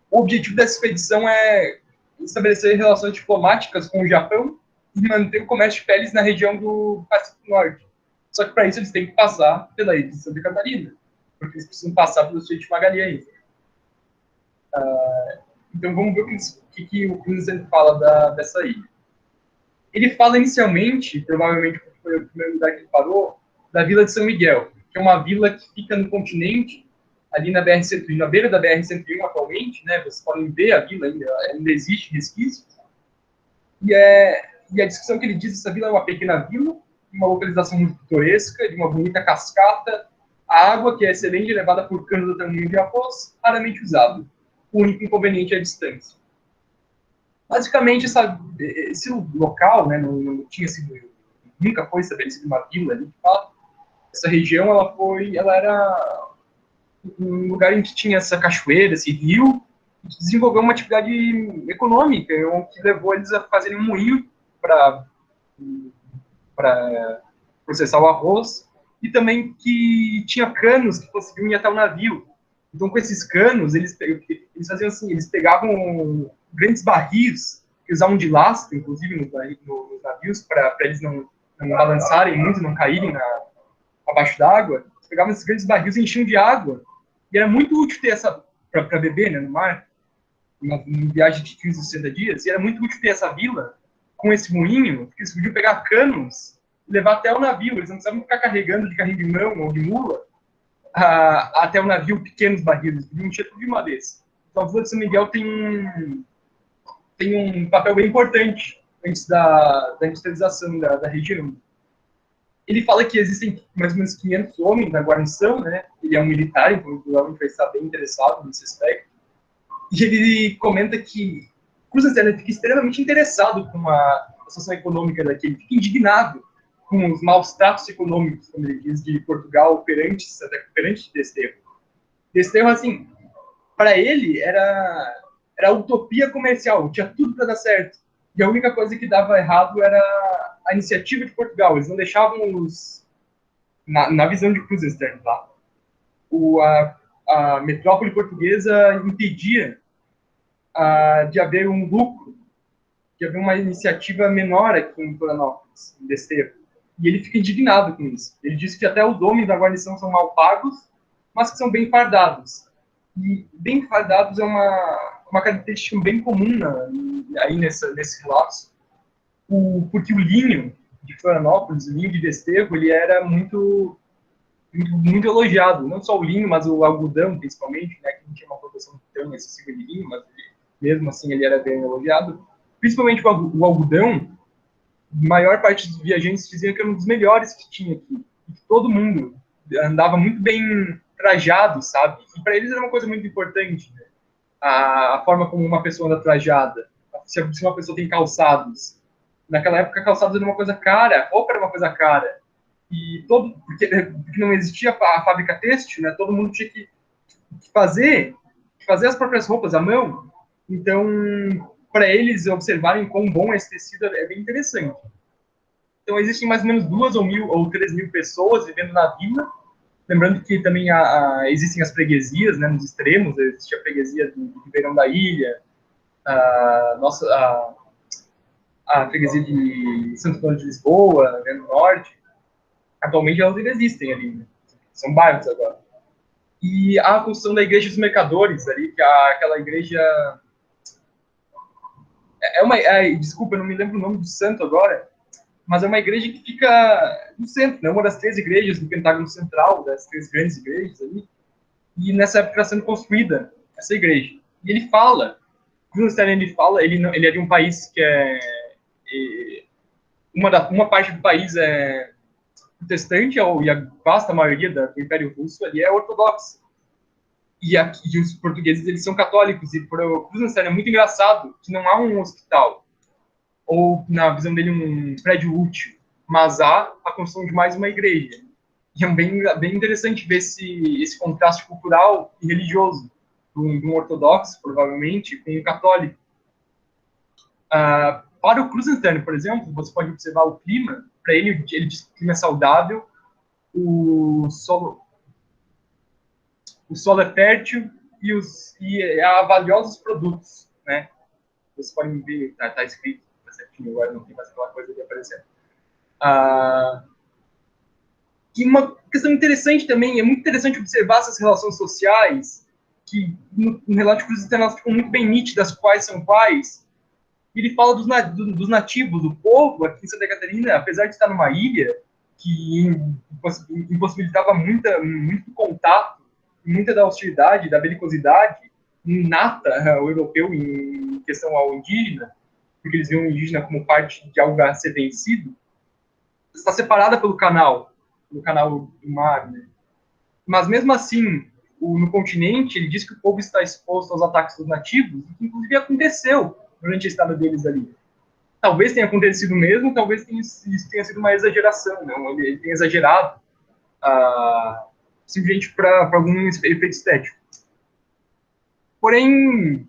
o objetivo dessa expedição é estabelecer relações diplomáticas com o Japão e manter o comércio de peles na região do Pacífico Norte. Só que para isso eles têm que passar pela ilha de Santa Catarina, porque eles precisam passar pelo Estreito de Magalhães. Então vamos ver o que o Krusenstern fala dessa ilha. Ele fala inicialmente, provavelmente porque foi o primeiro lugar que ele parou, da Vila de São Miguel, que é uma vila que fica no continente, ali na BR-101, na beira da BR-101 atualmente, né? Vocês podem ver a vila ainda existe resquícios. E a descrição que ele diz dessa vila é uma pequena vila, uma localização muito pitoresca, de uma bonita cascata, a água, que é excelente, levada por canos do tamanho de arroz, raramente usado. O único inconveniente é a distância. Basicamente, esse local, né, não tinha sido, nunca foi estabelecido uma vila ali, de fato. Essa região, ela era um lugar em que tinha essa cachoeira, esse rio, que desenvolveu uma atividade econômica, que levou eles a fazerem um moinho para processar o arroz, e também que tinha canos que conseguiam ir até o navio. Então, com esses canos, eles faziam assim, eles pegavam grandes barris, que usavam de lastro, inclusive, nos navios, para eles não balançarem muito, não caírem abaixo d'água. Eles pegavam esses grandes barris e enchiam de água. E era muito útil ter essa, para beber, né, no mar, uma viagem de 15 ou 60 dias, e era muito útil ter essa vila com esse moinho, porque eles podiam pegar canos e levar até o navio. Eles não precisavam ficar carregando de carrinho de mão ou de mula até o navio pequenos barris, eles podiam encher tudo de uma vez. Então, a Vila de São Miguel tem um papel bem importante antes da industrialização da região. Ele fala que existem mais ou menos 500 homens na guarnição, né? Ele é um militar, então provavelmente vai estar bem interessado nesse aspecto. E ele comenta que Krusenstern fica extremamente interessado com a situação econômica daquele, fica indignado com os maus tratos econômicos, como ele diz, de Portugal perante Desterro. Desterro, assim, para ele era utopia comercial, tinha tudo para dar certo. E a única coisa que dava errado era a iniciativa de Portugal. Eles não deixavam na visão de Krusenstern, tá? A metrópole portuguesa impedia de haver um lucro, de haver uma iniciativa menor aqui em Florianópolis, em Desterro. E ele fica indignado com isso. Ele diz que até os homens da guarnição são mal pagos, mas que são bem fardados. E bem fardados é uma uma característica bem comum aí nesse relato, porque o linho de Florianópolis, o linho de Desterro, ele era muito elogiado, não só o linho, mas o algodão, principalmente, né, que não tinha uma produção tão excessiva de linho, mas mesmo assim ele era bem elogiado. Principalmente o algodão, a maior parte dos viajantes diziam que era um dos melhores que tinha aqui, e que todo mundo andava muito bem trajado, sabe? E para eles era uma coisa muito importante, né? A forma como uma pessoa anda trajada, se uma pessoa tem calçados. Naquela época, calçados era uma coisa cara, roupa era uma coisa cara. E porque não existia a fábrica têxtil, né? Todo mundo tinha que fazer as próprias roupas à mão. Então, para eles observarem quão bom esse tecido é bem interessante. Então, existem mais ou menos 2 ou 3 mil pessoas vivendo na vila. Lembrando que também existem as freguesias, né, nos extremos. Existe a freguesia do Ribeirão da Ilha, a freguesia de Santo Antônio de Lisboa, né, no norte. Atualmente elas ainda existem ali, né? São bairros agora. E a construção da Igreja dos Mercadores ali, que é aquela igreja... desculpa, eu não me lembro o nome do santo agora, mas é uma igreja que fica no centro, né? Uma das 3 igrejas do Pentágono Central, das 3 grandes igrejas ali. E nessa época está sendo construída essa igreja. E ele fala, ele é de um país que uma parte do país é protestante, e a vasta maioria do Império Russo ali é ortodoxa. E os portugueses, eles são católicos, e para o Cruz Lacerda é muito engraçado que não há um hospital, ou, na visão dele, um prédio útil, mas há a construção de mais uma igreja. E é bem interessante ver esse contraste cultural e religioso, de um ortodoxo, provavelmente, com um católico. Para o Cruz Lanterna, por exemplo, você pode observar o clima. Para ele diz que o clima é saudável, o solo é fértil e há valiosos produtos, né? Vocês podem ver, tá escrito, tá certinho, agora não tem mais aquela coisa ali aparecendo. E uma questão interessante também, é muito interessante observar essas relações sociais, que no relato de Cruz Lanterna elas ficam muito bem nítidas quais são quais. Ele fala dos nativos, do povo aqui em Santa Catarina, apesar de estar numa ilha que impossibilitava muito contato, muita da hostilidade, da belicosidade inata ao europeu em questão ao indígena, porque eles viam o indígena como parte de algo a ser vencido, está separada pelo canal do mar, né? Mas mesmo assim, no continente, ele diz que o povo está exposto aos ataques dos nativos, que inclusive aconteceu durante a estada deles ali. Talvez tenha acontecido mesmo, talvez tenha sido uma exageração, não? Ele tenha exagerado simplesmente para algum efeito estético. Porém,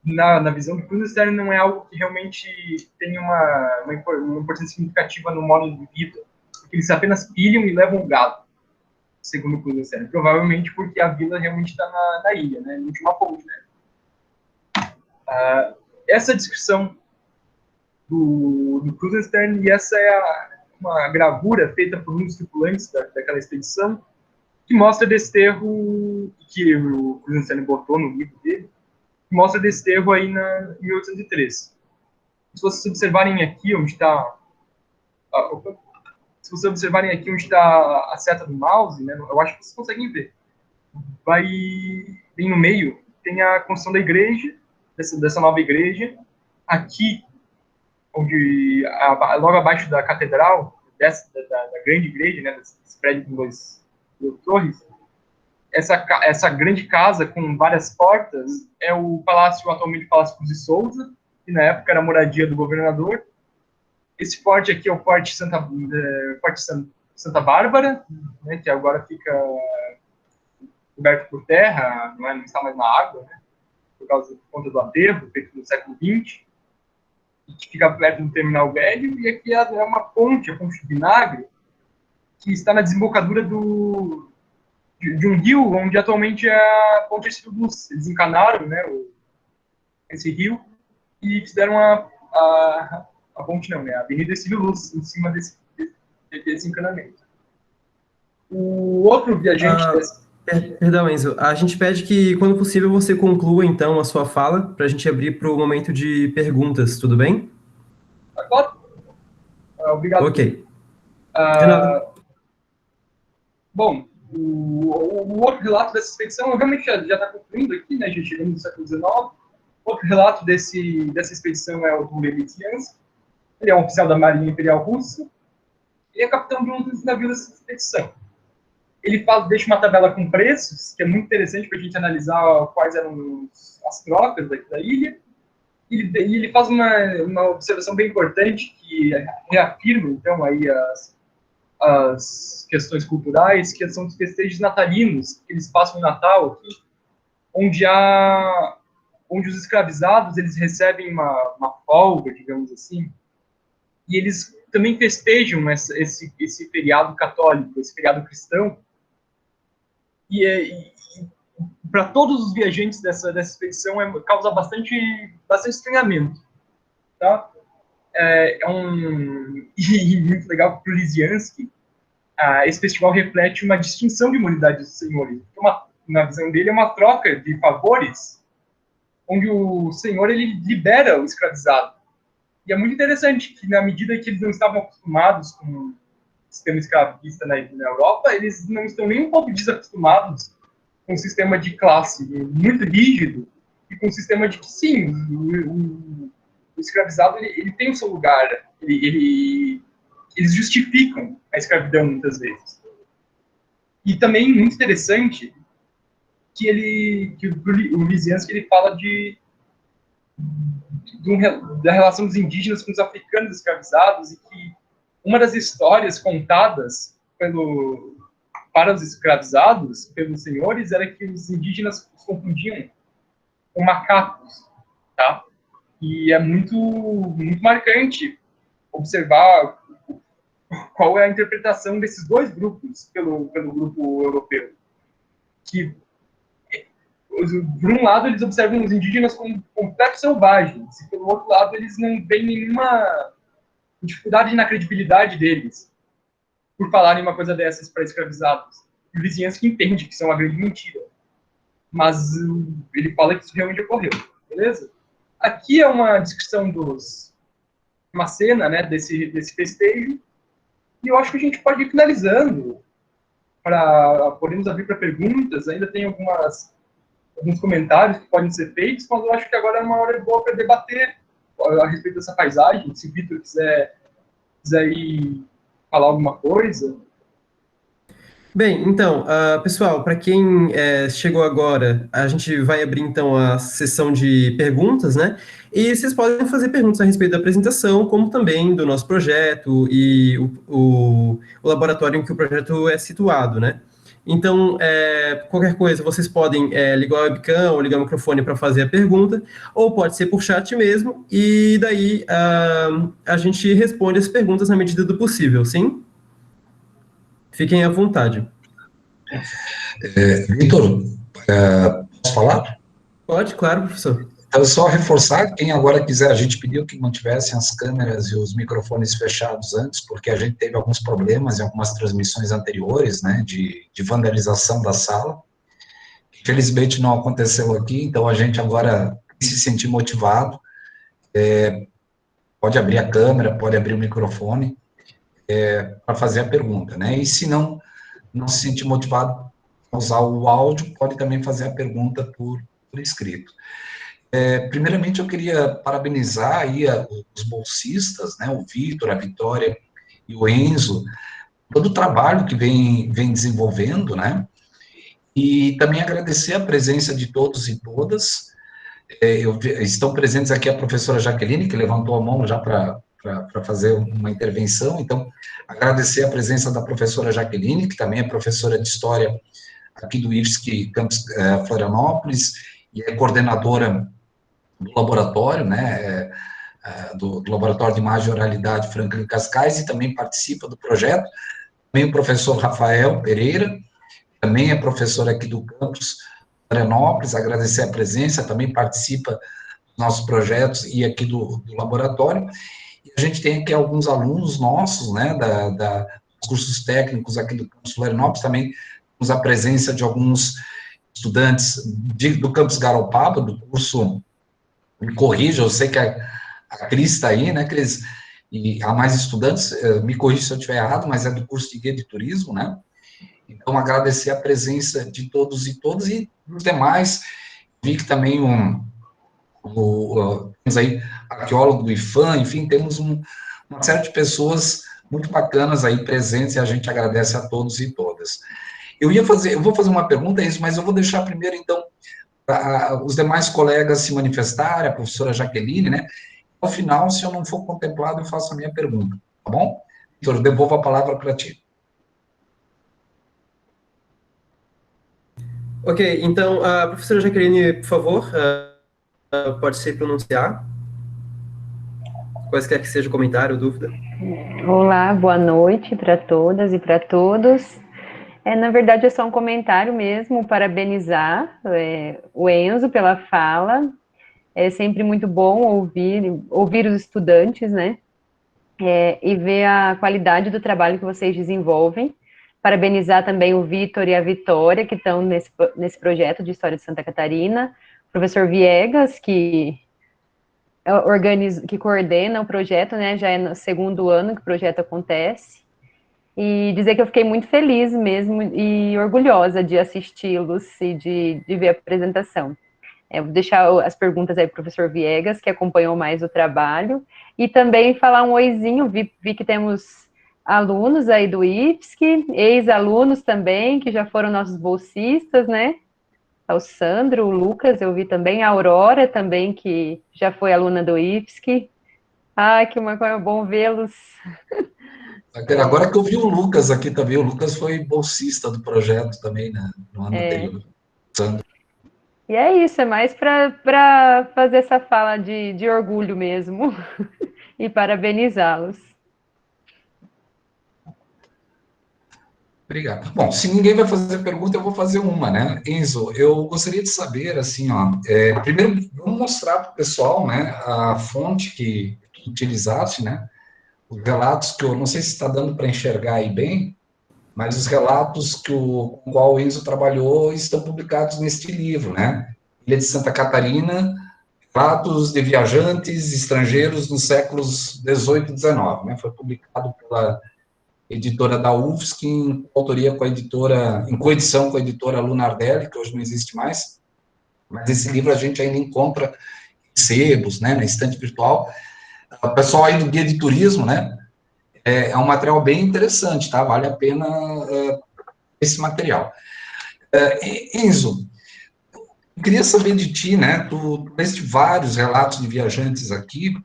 na visão do Cruz Lanterna, não é algo que realmente tenha uma importância significativa no modo de vida, porque eles apenas pilham e levam o gado, segundo o Cruz Lanterna. Provavelmente porque a vila realmente está na ilha, né? Não tinha uma ponte, né? Essa descrição do Cruz Lanterna, e essa é uma gravura feita por um dos tripulantes daquela expedição, que mostra Desterro, que o Cruz Lanterna botou no livro dele, que mostra Desterro aí em 1803. Se vocês observarem aqui onde está a seta do mouse, né, eu acho que vocês conseguem ver. Bem no meio, tem a construção da igreja, dessa nova igreja. Aqui, logo abaixo da catedral, da grande igreja, né, desse prédio com duas torres, essa grande casa com várias portas é atualmente o Palácio Cruz de Souza, que na época era a moradia do governador. Esse forte aqui é o Forte Santa Bárbara, né, que agora fica coberto por terra, não está mais na água, né, por conta do aterro, feito no século XX, que fica perto do Terminal Velho. E aqui é uma ponte, a Ponte do Vinagre, que está na desembocadura de um rio, onde atualmente é a Ponte Ercílio Luz. Eles encanaram, né, esse rio e fizeram a ponte, não, né, a Avenida Ercílio Luz, em cima desse encanamento. O outro viajante Perdão, Enzo. A gente pede que, quando possível, você conclua, então, a sua fala, para a gente abrir para o momento de perguntas, tudo bem? Agora, obrigado. Ok. De nada. Bom, o outro relato dessa expedição, eu realmente já está concluindo aqui, né? Já chegamos no século XIX. Outro relato dessa expedição é o do Leviziansky. Ele é um oficial da Marinha Imperial Russa. Ele é capitão de um dos navios dessa expedição. Ele deixa uma tabela com preços, que é muito interessante para a gente analisar quais eram as trocas da ilha. E ele faz uma observação bem importante que reafirma, então, aí as questões culturais, que são os festejos natalinos, que eles passam o Natal aqui, onde os escravizados eles recebem uma folga, digamos assim, e eles também festejam esse feriado católico, esse feriado cristão, e para todos os viajantes dessa expedição causa bastante estranhamento, tá? E muito legal para o Liziansky, esse festival reflete uma distinção de humanidade dos senhores. Na visão dele, é uma troca de favores, onde o senhor ele libera o escravizado. E é muito interessante que, na medida que eles não estavam acostumados com o sistema escravista na Europa, eles não estão nem um pouco desacostumados com um sistema de classe muito rígido e com um sistema de que, sim, o escravizado ele tem o seu lugar, eles justificam a escravidão muitas vezes. E também muito interessante que o Liziansky ele fala da relação dos indígenas com os africanos escravizados e que uma das histórias contadas para os escravizados pelos senhores era que os indígenas os confundiam com macacos, tá? E é muito, muito marcante observar qual é a interpretação desses dois grupos pelo grupo europeu. Que, por um lado, eles observam os indígenas como completos selvagens, e, pelo outro lado, eles não veem nenhuma dificuldade na credibilidade deles por falarem uma coisa dessas para escravizados. E o Liziansky entende que isso é uma grande mentira. Mas ele fala que isso realmente ocorreu, beleza? Aqui é uma descrição uma cena, né, desse festejo, e eu acho que a gente pode ir finalizando podemos abrir para perguntas. Ainda tem alguns comentários que podem ser feitos, mas eu acho que agora é uma hora boa para debater a respeito dessa paisagem. Se o Vitor quiser ir falar alguma coisa. Bem, então, pessoal, para quem chegou agora, a gente vai abrir então a sessão de perguntas, né? E vocês podem fazer perguntas a respeito da apresentação, como também do nosso projeto e o laboratório em que o projeto é situado, né? Então, qualquer coisa, vocês podem ligar o webcam ou ligar o microfone para fazer a pergunta, ou pode ser por chat mesmo, e daí a gente responde as perguntas na medida do possível, sim? Fiquem à vontade. Vitor, posso falar? Pode, claro, professor. Então, só reforçar, quem agora quiser, a gente pediu que mantivessem as câmeras e os microfones fechados antes, porque a gente teve alguns problemas em algumas transmissões anteriores, né, de vandalização da sala. Infelizmente não aconteceu aqui, então a gente agora se sentir motivado, pode abrir a câmera, pode abrir o microfone, para fazer a pergunta, né, e se não se sentir motivado a usar o áudio, pode também fazer a pergunta por escrito. Primeiramente, eu queria parabenizar aí os bolsistas, né, o Vitor, a Vitória e o Enzo, todo o trabalho que vem desenvolvendo, né, e também agradecer a presença de todos e todas. Estão presentes aqui a professora Jaqueline, que levantou a mão já para fazer uma intervenção, então, agradecer a presença da professora Jaqueline, que também é professora de História aqui do IFSC Campus Florianópolis, e é coordenadora do laboratório, né, do Laboratório de Imagem e Oralidade Franklin Cascais, e também participa do projeto. Também o professor Rafael Pereira, também é professor aqui do campus Florianópolis, agradecer a presença, também participa dos nossos projetos e aqui do laboratório. E a gente tem aqui alguns alunos nossos, né, dos cursos técnicos aqui do campus Florianópolis, também a presença de alguns estudantes do campus Garopaba, do curso, me corrija, eu sei que a Cris está aí, né, Cris? E há mais estudantes, me corrija se eu estiver errado, mas é do curso de Guia de Turismo, né? Então, agradecer a presença de todos e todas, e os demais, vi que também temos aí arqueólogo do IFAM, enfim, temos uma série de pessoas muito bacanas aí presentes, e a gente agradece a todos e todas. Eu vou fazer uma pergunta, mas eu vou deixar primeiro, então, os demais colegas se manifestarem, a professora Jaqueline, né? Ao final, se eu não for contemplado, eu faço a minha pergunta, tá bom? Vitor, devolvo a palavra para ti. Ok, então, a professora Jaqueline, por favor, pode se pronunciar. Quaisquer que seja o comentário ou dúvida. Olá, boa noite para todas e para todos. Na verdade, é só um comentário mesmo, parabenizar o Enzo pela fala. É sempre muito bom ouvir os estudantes, né? E ver a qualidade do trabalho que vocês desenvolvem. Parabenizar também o Vitor e a Vitória, que estão nesse projeto de História de Santa Catarina. O professor Viegas, que coordena o projeto, né? Já é no segundo ano que o projeto acontece. E dizer que eu fiquei muito feliz mesmo e orgulhosa de assisti-los e de ver a apresentação. Vou deixar as perguntas aí para o professor Viegas, que acompanhou mais o trabalho, e também falar um oizinho, vi que temos alunos aí do IFSC, ex-alunos também, que já foram nossos bolsistas, né? O Sandro, o Lucas, eu vi também, a Aurora também, que já foi aluna do IFSC. Ai, que bom vê-los. Agora que eu vi o Lucas aqui também, o Lucas foi bolsista do projeto também, né, no ano anterior. Sandro. E é isso, é mais para fazer essa fala de orgulho mesmo e parabenizá-los. Obrigado. Bom, se ninguém vai fazer pergunta, eu vou fazer uma, né? Enzo, eu gostaria de saber, assim, primeiro, vamos mostrar para o pessoal, né, a fonte que tu utilizaste, né? Os relatos que eu não sei se está dando para enxergar aí bem, mas os relatos com o qual o Enzo trabalhou estão publicados neste livro, né? Ilha de Santa Catarina, relatos de viajantes estrangeiros nos séculos 18 e 19, né? Foi publicado pela editora da UFSC, em autoria em coedição com a editora Lunardelli, que hoje não existe mais, mas esse livro a gente ainda encontra em sebos, né, na estante virtual. O pessoal aí do Guia de Turismo, né, é um material bem interessante, tá? Vale a pena esse material. Enzo, eu queria saber de ti, né, tu leste vários relatos de viajantes aqui,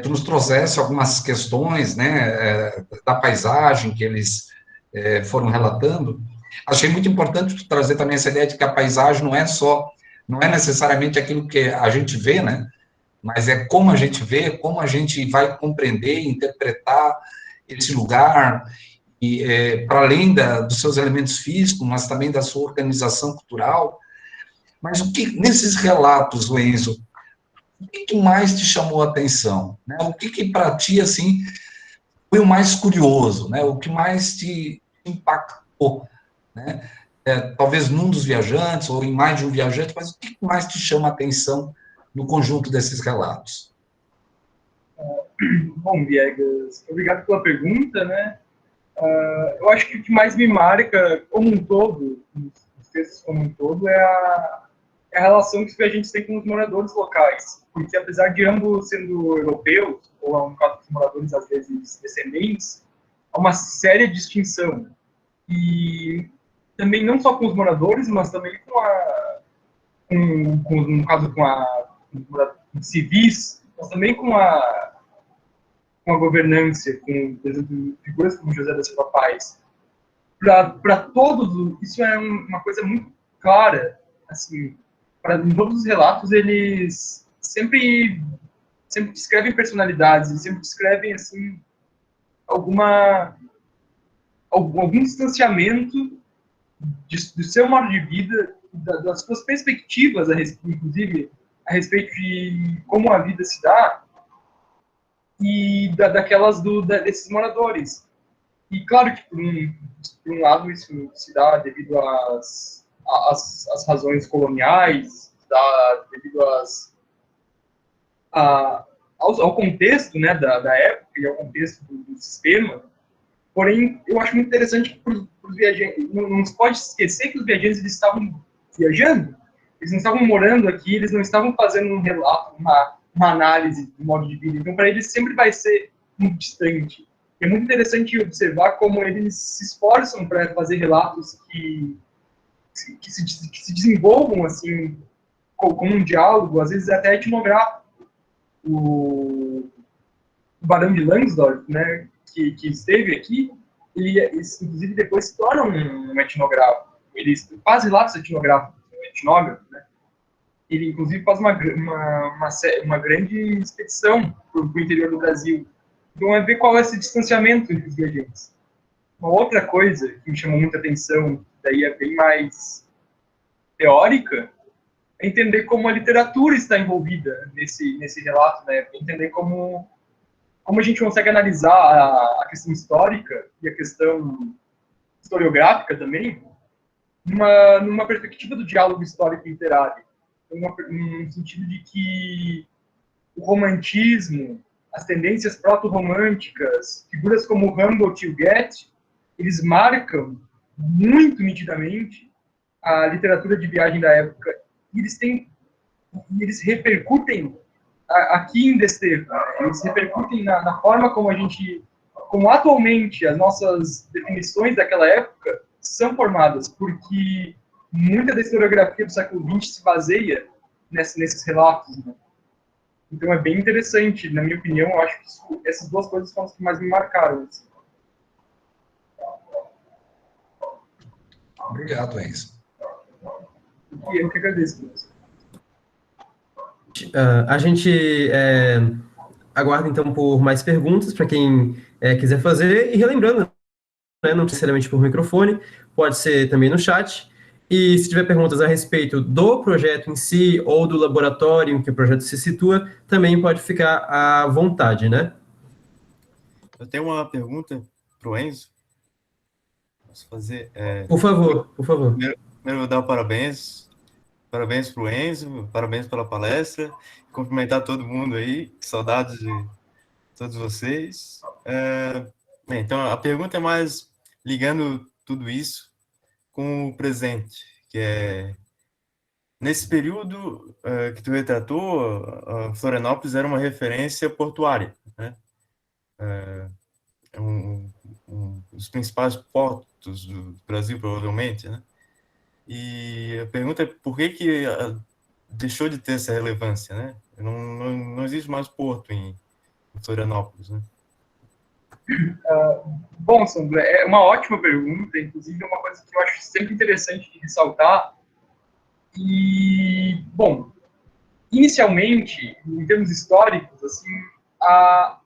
tu nos trouxesse algumas questões, né, da paisagem que eles foram relatando. Achei muito importante tu trazer também essa ideia de que a paisagem não é necessariamente aquilo que a gente vê, né, mas é como a gente vê, como a gente vai compreender, interpretar esse lugar, e para além dos seus elementos físicos, mas também da sua organização cultural. Mas o que, nesses relatos, Enzo, o que mais te chamou a atenção? Né? O que para ti, assim, foi o mais curioso, né? O que mais te impactou, né? Talvez num dos viajantes, ou em mais de um viajante, mas o que mais te chama a atenção no conjunto desses relatos? Bom, Viegas, obrigado pela pergunta, né? Eu acho que o que mais me marca, como um todo, os textos como um todo, é a relação que os viajantes têm com os moradores locais. Porque, apesar de ambos sendo europeus, ou no caso dos moradores, às vezes, descendentes, há uma séria distinção. E também não só com os moradores, mas também no caso, com civis, mas também com a governança, com, por exemplo, figuras como José da Silva Paz. Para todos, isso é uma coisa muito clara, assim, em todos os relatos, eles sempre descrevem personalidades, eles sempre descrevem, assim, algum distanciamento do seu modo de vida, das suas perspectivas, inclusive, a respeito de como a vida se dá, e daquelas desses moradores. E claro que, por um lado, isso se dá devido às razões coloniais, devido ao contexto, né, da época e ao contexto do sistema. Porém, eu acho muito interessante para os viajantes. Não se pode esquecer que os viajantes eles estavam viajando, eles não estavam morando aqui, eles não estavam fazendo um relato, uma análise do modo de vida. Então, para eles sempre vai ser muito distante. É muito interessante observar como eles se esforçam para fazer relatos que se desenvolvam assim, como um diálogo, às vezes até etnográfico. O Barão de Langsdorff, né, que esteve aqui, ele inclusive depois se torna um etnógrafo. Ele faz relatos etnográficos, um etnógrafo, né? Ele inclusive faz uma grande expedição para o interior do Brasil. Então é ver qual é esse distanciamento entre os viajantes. Uma outra coisa que me chamou muita atenção, daí é bem mais teórica, é entender como a literatura está envolvida nesse relato, né? Entender como a gente consegue analisar a questão histórica e a questão historiográfica também numa perspectiva do diálogo histórico literário, no sentido de que o romantismo, as tendências proto-românticas, figuras como Humboldt e o Goethe, eles marcam muito nitidamente a literatura de viagem da época. E eles repercutem aqui em Desterro, eles repercutem na forma como atualmente as nossas definições daquela época são formadas, porque muita da historiografia do século XX se baseia nesses relatos, né? Então é bem interessante, na minha opinião, eu acho que essas duas coisas foram as que mais me marcaram. Assim. Obrigado, Enzo. E eu que agradeço. A gente aguarda, então, por mais perguntas para quem quiser fazer. E relembrando, né, não necessariamente por microfone, pode ser também no chat. E se tiver perguntas a respeito do projeto em si ou do laboratório em que o projeto se situa, também pode ficar à vontade, né? Eu tenho uma pergunta para o Enzo. Posso fazer? Por favor, por favor. Primeiro eu vou dar parabéns para o Enzo, parabéns pela palestra, cumprimentar todo mundo aí, saudades de todos vocês. Bem, então, a pergunta é mais ligando tudo isso com o presente, que é, nesse período que tu retratou, Florianópolis era uma referência portuária, né? Um dos principais portos do Brasil, provavelmente, né? E a pergunta é por que deixou de ter essa relevância, né? Não existe mais porto em Florianópolis, né? Bom, Sandra, é uma ótima pergunta, inclusive é uma coisa que eu acho sempre interessante de ressaltar. E, bom, inicialmente, em termos históricos, assim, a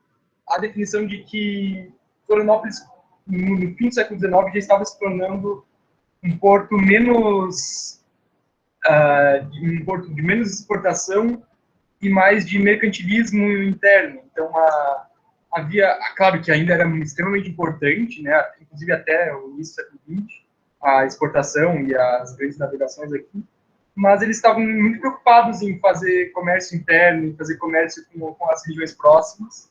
definição de que Florianópolis, no fim do século XIX, já estava se tornando um porto um porto de menos exportação e mais de mercantilismo interno. Então, havia, claro que ainda era extremamente importante, né, inclusive até o início do século XX, a exportação e as grandes navegações aqui, mas eles estavam muito preocupados em fazer comércio interno, em fazer comércio com as regiões próximas.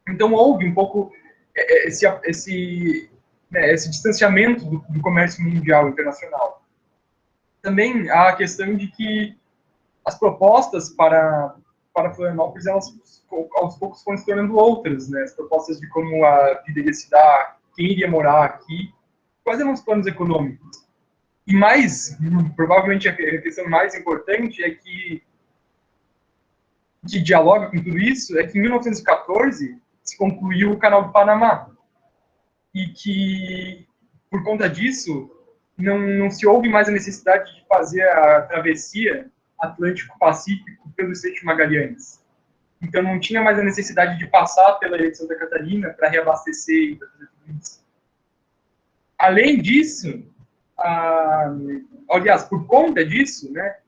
Então, houve um pouco esse distanciamento do comércio mundial internacional. Também há a questão de que as propostas para Florianópolis, elas aos poucos foram se tornando outras, né? As propostas de como a vida iria se dar, quem iria morar aqui, quais eram os planos econômicos. E mais, provavelmente a questão mais importante é que dialoga com tudo isso, é que em 1914 se concluiu o Canal do Panamá. E que, por conta disso, não se houve mais a necessidade de fazer a travessia Atlântico-Pacífico pelo Estreito de Magalhães. Então, não tinha mais a necessidade de passar pela Ilha de Santa Catarina para reabastecer e para fazer tudo isso. Além disso, aliás, por conta disso, né,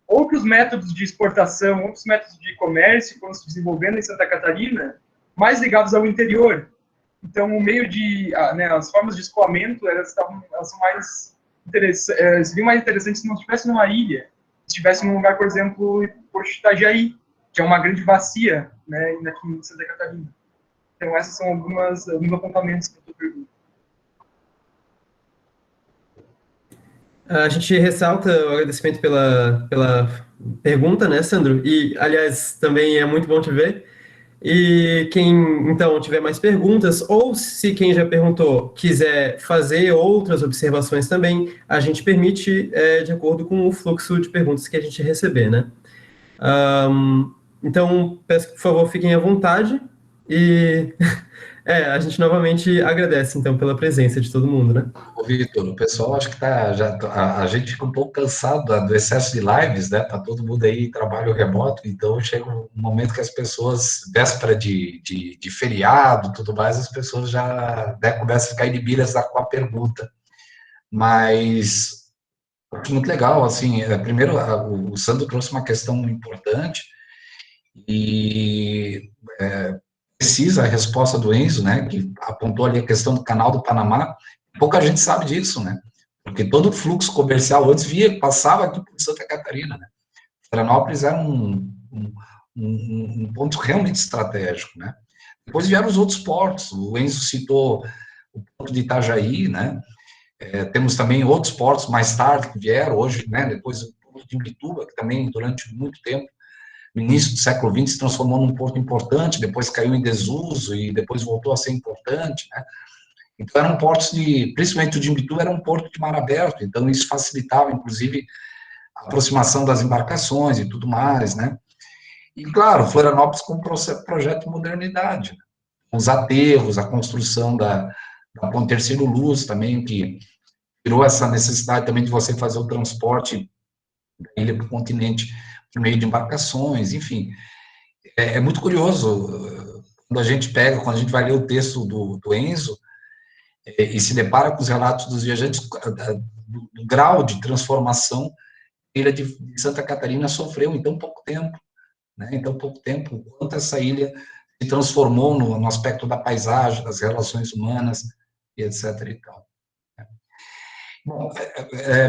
outros métodos de exportação, outros métodos de comércio foram se desenvolvendo em Santa Catarina, mais ligados ao interior. Então, o meio de, as formas de escoamento, elas são mais interessantes, seriam mais interessantes se não estivesse numa ilha, se estivesse num lugar, por exemplo, Porto de Itajaí, que é uma grande bacia, né, aqui em Santa Catarina. Então, esses são alguns apontamentos que eu estou perguntando. A gente ressalta o agradecimento pela pergunta, né, Sandro? E, aliás, também é muito bom te ver. E quem, então, tiver mais perguntas, ou se quem já perguntou quiser fazer outras observações também, a gente permite de acordo com o fluxo de perguntas que a gente receber, né? Então, peço que, por favor, fiquem à vontade e a gente novamente agradece, então, pela presença de todo mundo, né? Ô, Vitor, o pessoal acho que a gente fica um pouco cansado do excesso de lives, né? Tá todo mundo aí em trabalho remoto, então chega um momento que as pessoas, véspera de feriado, tudo mais, as pessoas já, né, começam a ficar inibidas com a pergunta. Mas acho muito legal, assim, primeiro o Sandro trouxe uma questão importante e precisa a resposta do Enzo, né, que apontou ali a questão do canal do Panamá. Pouca gente sabe disso, né, porque todo o fluxo comercial antes passava aqui por Santa Catarina, né. Florianópolis era um ponto realmente estratégico, né. Depois vieram os outros portos, o Enzo citou o porto de Itajaí, né, temos também outros portos mais tarde que vieram, hoje, né, depois o porto de Imbituba, que também durante muito tempo, no início do século XX, se transformou num porto importante, depois caiu em desuso e depois voltou a ser importante, né. Então, eram portos principalmente o de Imbituba era um porto de mar aberto, então isso facilitava, inclusive, a aproximação das embarcações e tudo mais, né. E, claro, Florianópolis com o projeto de modernidade, né? Os aterros, a construção da Ponte Terceiro Luz também, que tirou essa necessidade também de você fazer o transporte da ilha para o continente por meio de embarcações, enfim. É muito curioso quando a gente vai ler o texto do Enzo e se depara com os relatos dos viajantes, do grau de transformação que a ilha de Santa Catarina sofreu em tão pouco tempo, né? Em tão pouco tempo, o quanto essa ilha se transformou no aspecto da paisagem, das relações humanas, e etc. e tal. Bom,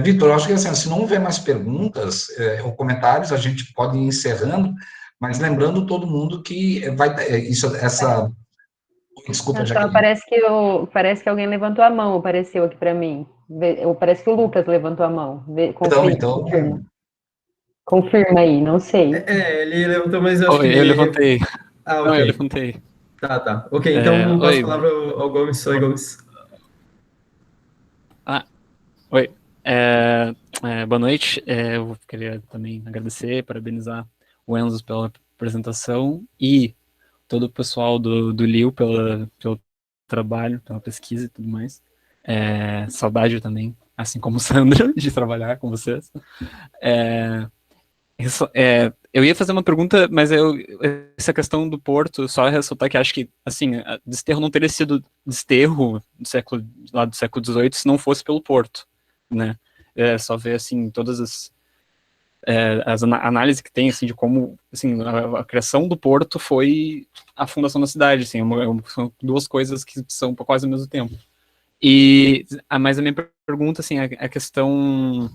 Vitor, eu acho que assim, se não houver mais perguntas ou comentários, a gente pode ir encerrando, mas lembrando todo mundo que Desculpa, Só Jaqueline. parece que alguém levantou a mão, apareceu aqui para mim. Ou parece que o Lucas levantou a mão. Confirma. Confirma aí, não sei. Ele levantou, mas eu acho que Oi, eu levantei. ok. Não, eu levantei. Tá. Ok, então passo Oi. a palavra ao Gomes. Oi, Gomes. Oi. Boa noite. Eu queria também agradecer, parabenizar o Enzo pela apresentação e todo o pessoal do LIU pelo trabalho, pela pesquisa e tudo mais. Saudade também, assim como o Sandro, de trabalhar com vocês. Eu ia fazer uma pergunta, mas essa questão do Porto, só ressaltar que acho que, assim, Desterro não teria sido Desterro lá do século XVIII se não fosse pelo Porto, né? Só ver, assim, todas as análises que tem, assim, de como, assim, a criação do Porto foi a fundação da cidade, assim, são duas coisas que são quase ao mesmo tempo. Mas a minha pergunta, assim, a questão...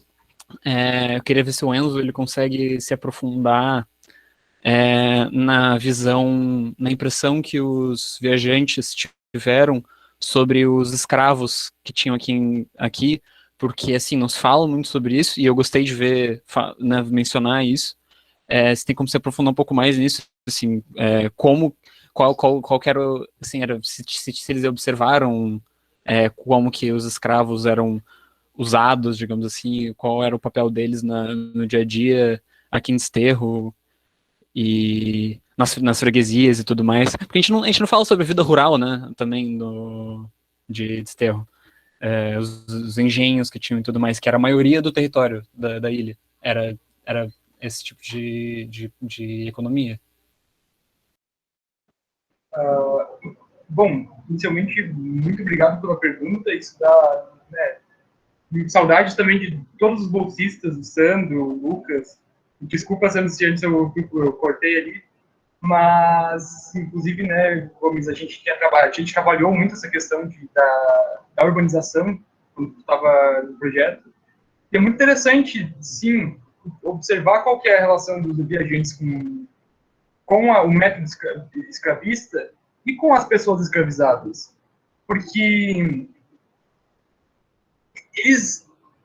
eu queria ver se o Enzo ele consegue se aprofundar na visão, na impressão que os viajantes tiveram sobre os escravos que tinham aqui, porque assim, nos falam muito sobre isso, e eu gostei de ver, né, mencionar isso. Se tem como se aprofundar um pouco mais nisso, assim, qual que era, assim, se eles observaram como que os escravos eram usados, digamos assim, qual era o papel deles no dia a dia aqui em Desterro e nas freguesias e tudo mais. Porque a gente não fala sobre a vida rural, né, também de Desterro. Os engenhos que tinham e tudo mais, que era a maioria do território da ilha. Era esse tipo de economia. Bom, inicialmente, muito obrigado pela pergunta. Isso dá, saudades também de todos os bolsistas, o Sandro, o Lucas. Desculpa, Sandro, se antes eu cortei ali. Mas, inclusive, né, Gomes, a gente trabalhou muito essa questão da urbanização quando estava no projeto. E é muito interessante, sim, observar qual que é a relação dos viajantes com o método escravista e com as pessoas escravizadas. Porque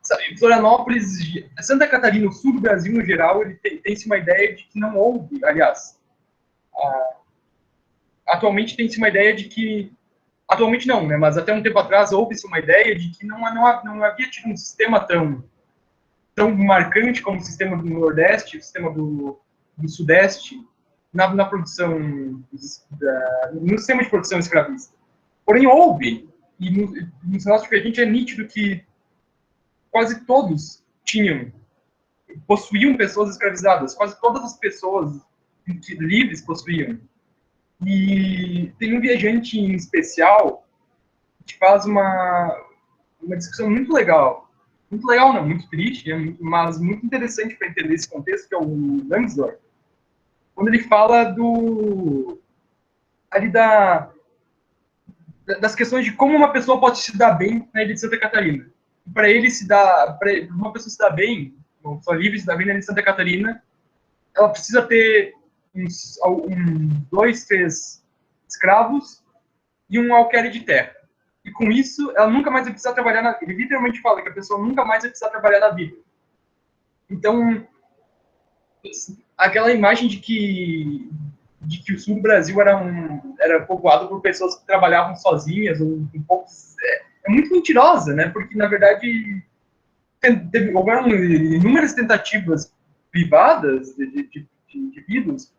sabe, Florianópolis, Santa Catarina, o sul do Brasil no geral, ele tem-se uma ideia de que não houve, aliás, atualmente tem-se uma ideia de que, atualmente não, né, mas até um tempo atrás houve-se uma ideia de que não havia tido um sistema tão marcante como o sistema do Nordeste, o sistema do Sudeste, na produção, no sistema de produção escravista. Porém, houve, e no nosso expediente é nítido que quase todos possuíam pessoas escravizadas, quase todas as pessoas livres possuíam. E tem um viajante em especial que faz uma discussão muito legal não, muito triste, mas muito interessante para entender esse contexto, que é o Langsdorff, quando ele fala das questões de como uma pessoa pode se dar bem na ilha de Santa Catarina. Para uma pessoa se dar bem, uma pessoa livre se dar bem na ilha de Santa Catarina, ela precisa ter 2, 3 escravos e um alqueire de terra. E com isso, ela nunca mais vai precisar trabalhar na vida. Ele literalmente fala que a pessoa nunca mais vai precisar trabalhar na vida. Então, aquela imagem de que o sul do Brasil era povoado por pessoas que trabalhavam sozinhas, ou com poucos, é muito mentirosa, né? Porque, na verdade, houveram inúmeras tentativas privadas de indivíduos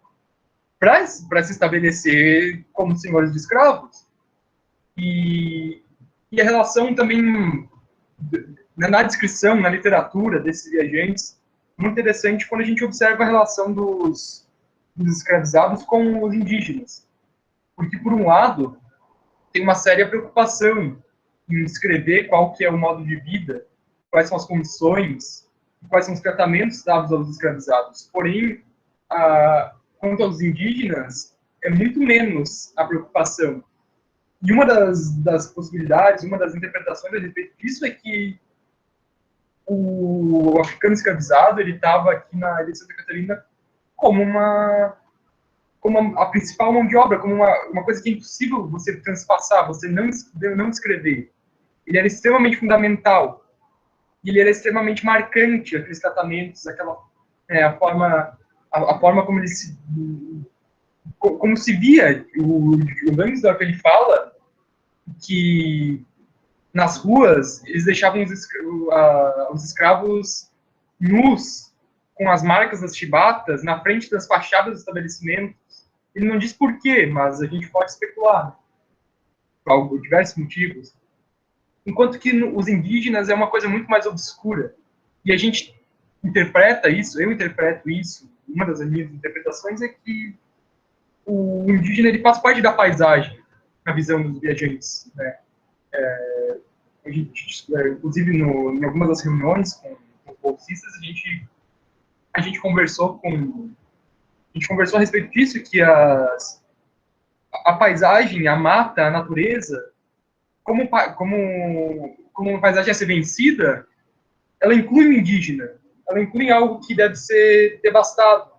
para se estabelecer como senhores de escravos. E a relação também, na descrição, na literatura desses viajantes, muito interessante quando a gente observa a relação dos escravizados com os indígenas. Porque, por um lado, tem uma séria preocupação em descrever qual que é o modo de vida, quais são as condições, quais são os tratamentos dados aos escravizados. Porém, quanto aos indígenas, é muito menos a preocupação. E uma das possibilidades, uma das interpretações a respeito disso é que o africano escravizado, ele estava aqui na ilha de Santa Catarina como a principal mão de obra, como uma coisa que é impossível você transpassar, você não escrever. Ele era extremamente fundamental. E ele era extremamente marcante, aqueles tratamentos, a forma como ele como se via. O Langsdorff, ele fala que nas ruas eles deixavam os escravos nus, com as marcas das chibatas, na frente das fachadas dos estabelecimentos. Ele não diz por quê, mas a gente pode especular, por diversos motivos. Enquanto que os indígenas é uma coisa muito mais obscura. E a gente interpreta isso, eu interpreto isso, uma das minhas interpretações é que o indígena ele faz parte da paisagem, na visão dos viajantes. Né? A gente, inclusive, em algumas das reuniões com bolsistas, a gente conversou a respeito disso, que a paisagem, a mata, a natureza, como uma paisagem a ser vencida, ela inclui o indígena, ela inclui algo que deve ser devastado,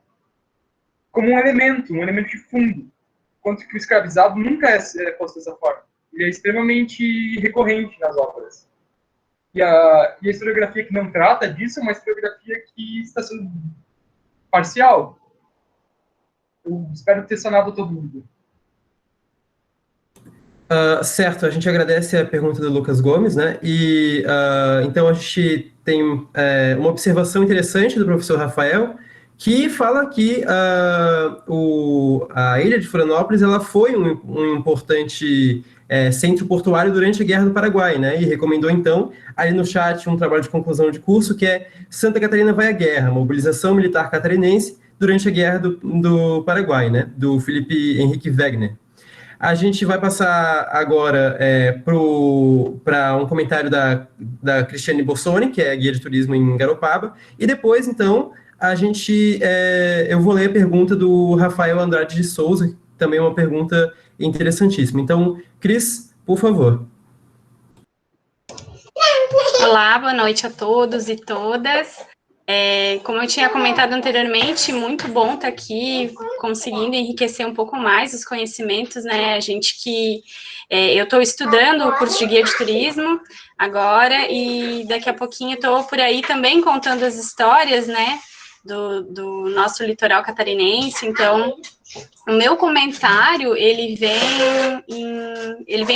como um elemento de fundo, enquanto que o escravizado nunca é posto dessa forma. Ele é extremamente recorrente nas obras. E a historiografia que não trata disso é uma historiografia que está sendo parcial. Eu espero ter sanado todo mundo. Certo, a gente agradece a pergunta do Lucas Gomes, né? E então a gente tem uma observação interessante do professor Rafael, que fala que a ilha de Florianópolis ela foi um importante centro portuário durante a Guerra do Paraguai, né? E recomendou, então, ali no chat um trabalho de conclusão de curso que é Santa Catarina vai à Guerra, mobilização militar catarinense durante a Guerra do Paraguai, né? Do Felipe Henrique Wegner. A gente vai passar agora para um comentário da Cristiane Bossoni, que é guia de turismo em Garopaba, e depois, então, eu vou ler a pergunta do Rafael Andrade de Souza, também uma pergunta interessantíssima. Então, Cris, por favor. Olá, boa noite a todos e todas. Como eu tinha comentado anteriormente, muito bom estar aqui conseguindo enriquecer um pouco mais os conhecimentos, né? Eu estou estudando o curso de guia de turismo agora e daqui a pouquinho estou por aí também contando as histórias, né? Do nosso litoral catarinense. Então, o meu comentário, ele vem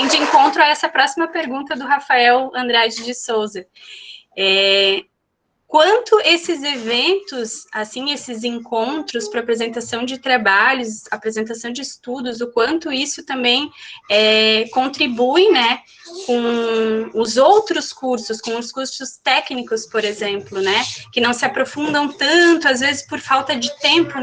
de encontro a essa próxima pergunta do Rafael Andrade de Souza. Quanto esses eventos, assim, esses encontros para apresentação de trabalhos, apresentação de estudos, o quanto isso também contribui, né, com os outros cursos, com os cursos técnicos, por exemplo, né, que não se aprofundam tanto, às vezes por falta de tempo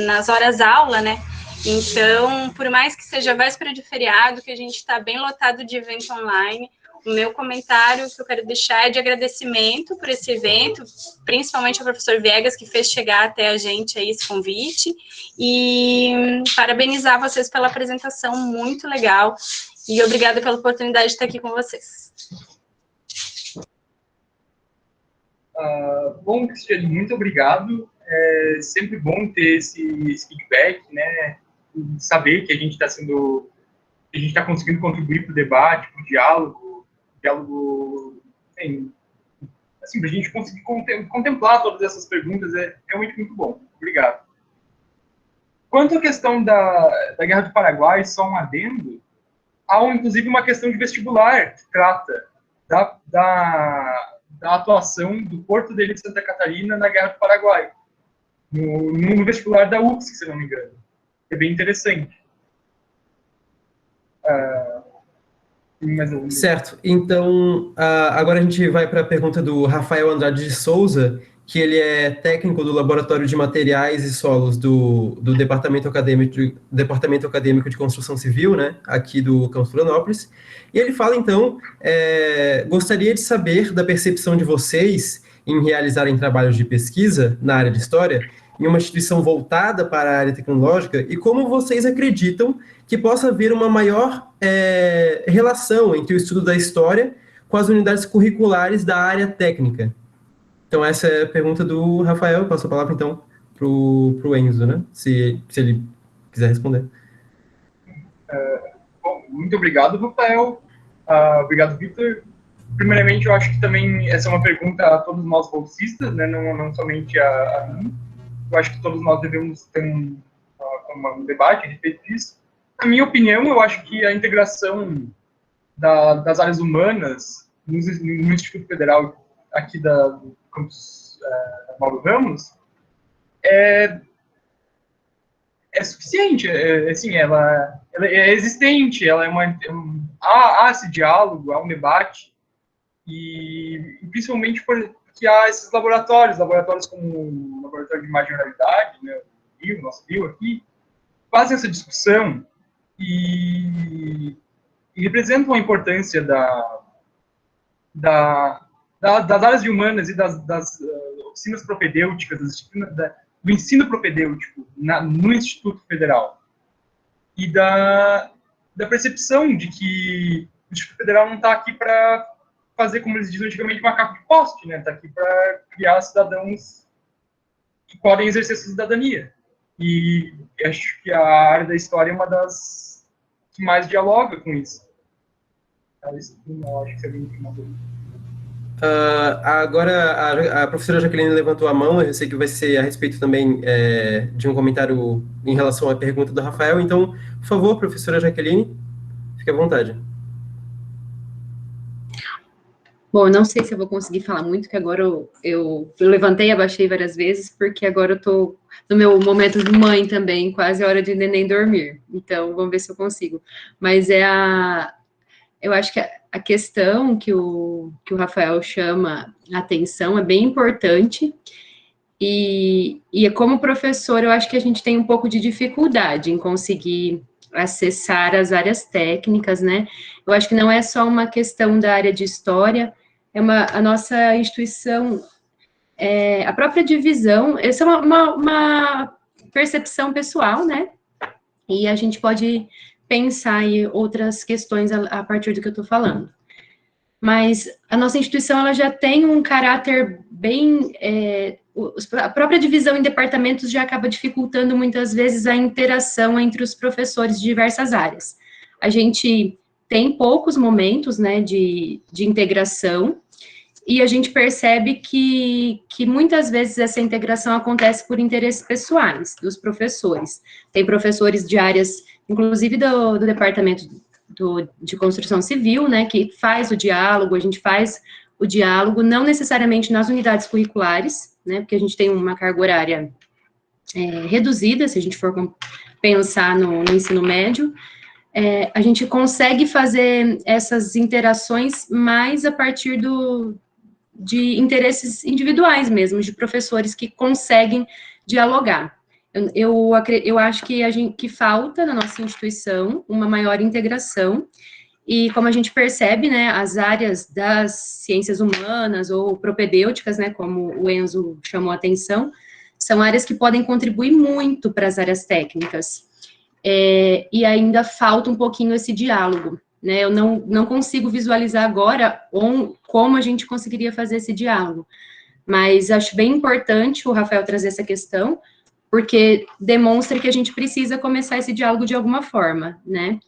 nas horas-aula, né. Então, por mais que seja véspera de feriado, que a gente está bem lotado de evento online, o meu comentário que eu quero deixar é de agradecimento por esse evento, principalmente ao professor Viegas, que fez chegar até a gente aí esse convite, e parabenizar vocês pela apresentação, muito legal, e obrigada pela oportunidade de estar aqui com vocês. Bom, Cristiane, muito obrigado. É sempre bom ter esse feedback, né? Saber que a gente está conseguindo contribuir para o debate, para o diálogo, assim, para a gente conseguir contemplar todas essas perguntas é realmente muito bom. Obrigado. Quanto à questão da Guerra do Paraguai, só um adendo, há inclusive uma questão de vestibular que trata da atuação do Porto de Santa Catarina na Guerra do Paraguai, no vestibular da UFSC, se não me engano. É bem interessante. Certo, então agora a gente vai para a pergunta do Rafael Andrade de Souza, que ele é técnico do Laboratório de Materiais e Solos do Departamento Acadêmico de Construção Civil, né, aqui do campus Florianópolis, e ele fala então, gostaria de saber da percepção de vocês em realizarem trabalhos de pesquisa na área de História, em uma instituição voltada para a área tecnológica, e como vocês acreditam que possa haver uma maior relação entre o estudo da história com as unidades curriculares da área técnica. Então, essa é a pergunta do Rafael. Eu passo a palavra, então, para o Enzo, né? Se ele quiser responder. Bom, muito obrigado, Rafael. Obrigado, Vitor. Primeiramente, eu acho que também essa é uma pergunta a todos nós bolsistas, né? Não somente a mim. Eu acho que todos nós devemos ter um debate a respeito disso. Na minha opinião, eu acho que a integração das áreas humanas no Instituto Federal aqui do campus Mauro Ramos é suficiente. Assim, ela é existente, há esse diálogo, há um debate, e principalmente porque há esses laboratórios como o Laboratório de Imagem e Realidade, né, o nosso Rio aqui, fazem essa discussão e representam a importância das áreas de humanas e das oficinas propedêuticas, do ensino propedêutico no Instituto Federal. E da percepção de que o Instituto Federal não está aqui para fazer, como eles diziam antigamente, macaco de poste, né? Está aqui para criar cidadãos que podem exercer essa cidadania. E acho que a área da história é uma das que mais dialoga com isso. Acho que seria uma dúvida. Agora, a professora Jaqueline levantou a mão, eu sei que vai ser a respeito também de um comentário em relação à pergunta do Rafael, então, por favor, professora Jaqueline, fique à vontade. Bom, eu não sei se eu vou conseguir falar muito, que agora eu levantei e abaixei várias vezes, porque agora eu estou no meu momento de mãe também, quase a hora de neném dormir, então vamos ver se eu consigo. Mas eu acho que a questão que o Rafael chama a atenção é bem importante, e como professor, eu acho que a gente tem um pouco de dificuldade em conseguir acessar as áreas técnicas, né? Eu acho que não é só uma questão da área de história, a nossa instituição a própria divisão, essa é uma percepção pessoal, né? E a gente pode pensar em outras questões a partir do que eu estou falando. Mas a nossa instituição, ela já tem um caráter bem... a própria divisão em departamentos já acaba dificultando muitas vezes a interação entre os professores de diversas áreas. A gente tem poucos momentos, né, de integração, e a gente percebe que muitas vezes essa integração acontece por interesses pessoais dos professores. Tem professores de áreas, inclusive do departamento de construção civil, né, que faz o diálogo, a gente faz o diálogo, não necessariamente nas unidades curriculares, né, porque a gente tem uma carga horária reduzida, se a gente for pensar no ensino médio, a gente consegue fazer essas interações mais a partir de interesses individuais mesmo, de professores que conseguem dialogar. Eu acho que falta na nossa instituição uma maior integração, e como a gente percebe, né, as áreas das ciências humanas ou propedêuticas, né, como o Enzo chamou a atenção, são áreas que podem contribuir muito para as áreas técnicas, e ainda falta um pouquinho esse diálogo, né, eu não consigo visualizar agora como a gente conseguiria fazer esse diálogo, mas acho bem importante o Rafael trazer essa questão, porque demonstra que a gente precisa começar esse diálogo de alguma forma, né?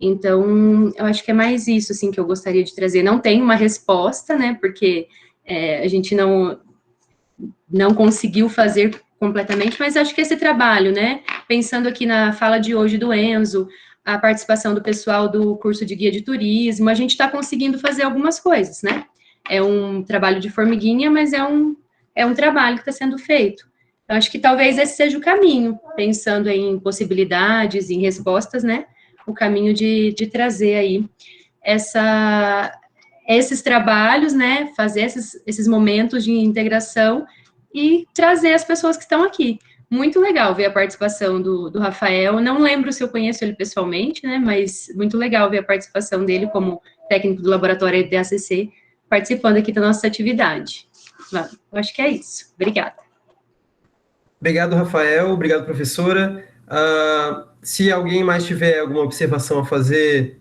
Então, eu acho que é mais isso, assim, que eu gostaria de trazer. Não tem uma resposta, né, porque a gente não conseguiu fazer completamente, mas acho que esse trabalho, né, pensando aqui na fala de hoje do Enzo, a participação do pessoal do curso de guia de turismo, a gente está conseguindo fazer algumas coisas, né? É um trabalho de formiguinha, mas é um trabalho que está sendo feito. Eu acho que talvez esse seja o caminho, pensando em possibilidades, em respostas, né? O caminho de trazer aí esses trabalhos, né? Fazer esses momentos de integração e trazer as pessoas que estão aqui. Muito legal ver a participação do Rafael. Não lembro se eu conheço ele pessoalmente, né? Mas muito legal ver a participação dele como técnico do laboratório de ACC, participando aqui da nossa atividade. Eu acho que é isso. Obrigada. Obrigado, Rafael. Obrigado, professora. Se alguém mais tiver alguma observação a fazer,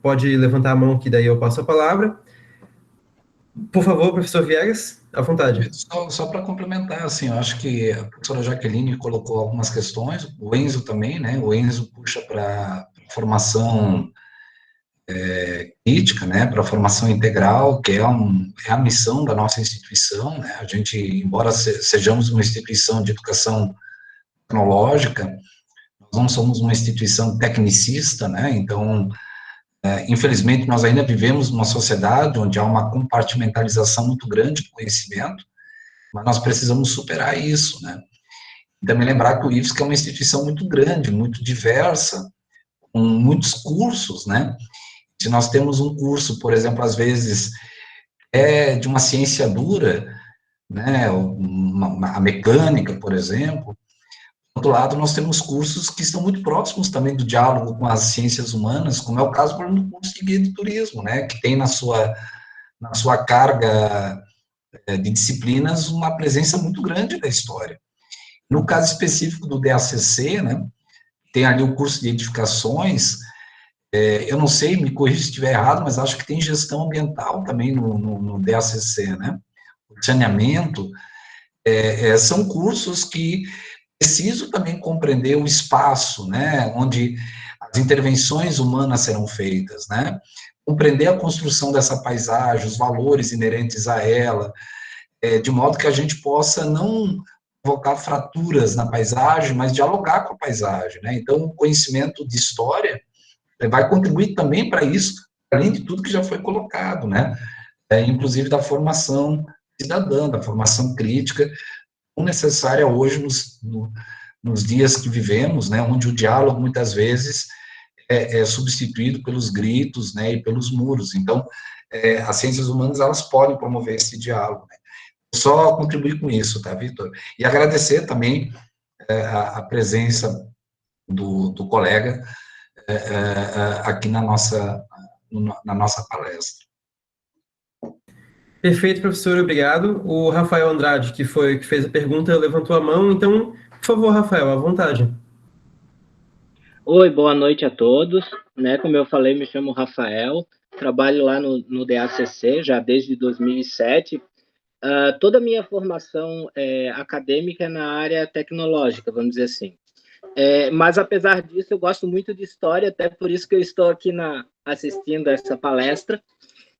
pode levantar a mão, que daí eu passo a palavra. Por favor, professor Viegas, à vontade. Só para complementar, assim, eu acho que a professora Jaqueline colocou algumas questões, o Enzo também, né? O Enzo puxa para formação crítica, né? Para formação integral, que é a missão da nossa instituição, né? A gente, embora sejamos uma instituição de educação tecnológica, nós não somos uma instituição tecnicista, né? Então, infelizmente, nós ainda vivemos numa sociedade onde há uma compartimentalização muito grande do conhecimento, mas nós precisamos superar isso, né? E também lembrar que o IFSC é uma instituição muito grande, muito diversa, com muitos cursos, né? Se nós temos um curso, por exemplo, às vezes, de uma ciência dura, né? A mecânica, por exemplo. Do outro lado, nós temos cursos que estão muito próximos também do diálogo com as ciências humanas, como é o caso, por exemplo, do curso de guia de turismo, né? Que tem na sua carga de disciplinas uma presença muito grande da história. No caso específico do DACC, né, tem ali o curso de edificações, eu não sei, me corrija se estiver errado, mas acho que tem gestão ambiental também no DACC, né, o saneamento, são cursos que precisam também compreender o espaço, né, onde as intervenções humanas serão feitas, né, compreender a construção dessa paisagem, os valores inerentes a ela, de modo que a gente possa não provocar fraturas na paisagem, mas dialogar com a paisagem, né? Então, o conhecimento de história vai contribuir também para isso, além de tudo que já foi colocado, né? Inclusive da formação cidadã, da formação crítica, tão necessária hoje nos dias que vivemos, né? Onde o diálogo, muitas vezes, é substituído pelos gritos, né? E pelos muros. Então, as ciências humanas, elas podem promover esse diálogo, né? Só contribuir com isso, tá, Vitor? E agradecer também a presença do colega aqui na nossa palestra. Perfeito, professor, obrigado. O Rafael Andrade, que fez a pergunta, levantou a mão, então, por favor, Rafael, à vontade. Oi, boa noite a todos. Né, como eu falei, me chamo Rafael, trabalho lá no DACC já desde 2007. Toda a minha formação acadêmica é na área tecnológica, vamos dizer assim. Mas, apesar disso, eu gosto muito de história, até por isso que eu estou aqui assistindo essa palestra.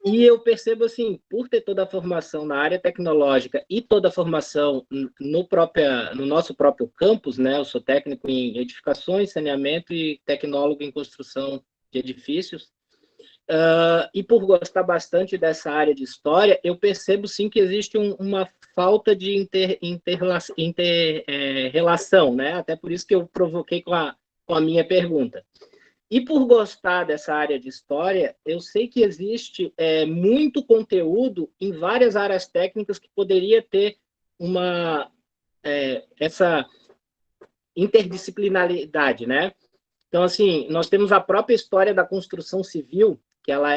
E eu percebo, assim, por ter toda a formação na área tecnológica e toda a formação no nosso próprio campus, né? Eu sou técnico em edificações, saneamento e tecnólogo em construção de edifícios. E por gostar bastante dessa área de história, eu percebo, sim, que existe uma falta de inter-relação, né? Até por isso que eu provoquei com a minha pergunta. E por gostar dessa área de história, eu sei que existe muito conteúdo em várias áreas técnicas que poderia ter essa interdisciplinaridade, né? Então, assim, nós temos a própria história da construção civil, que ela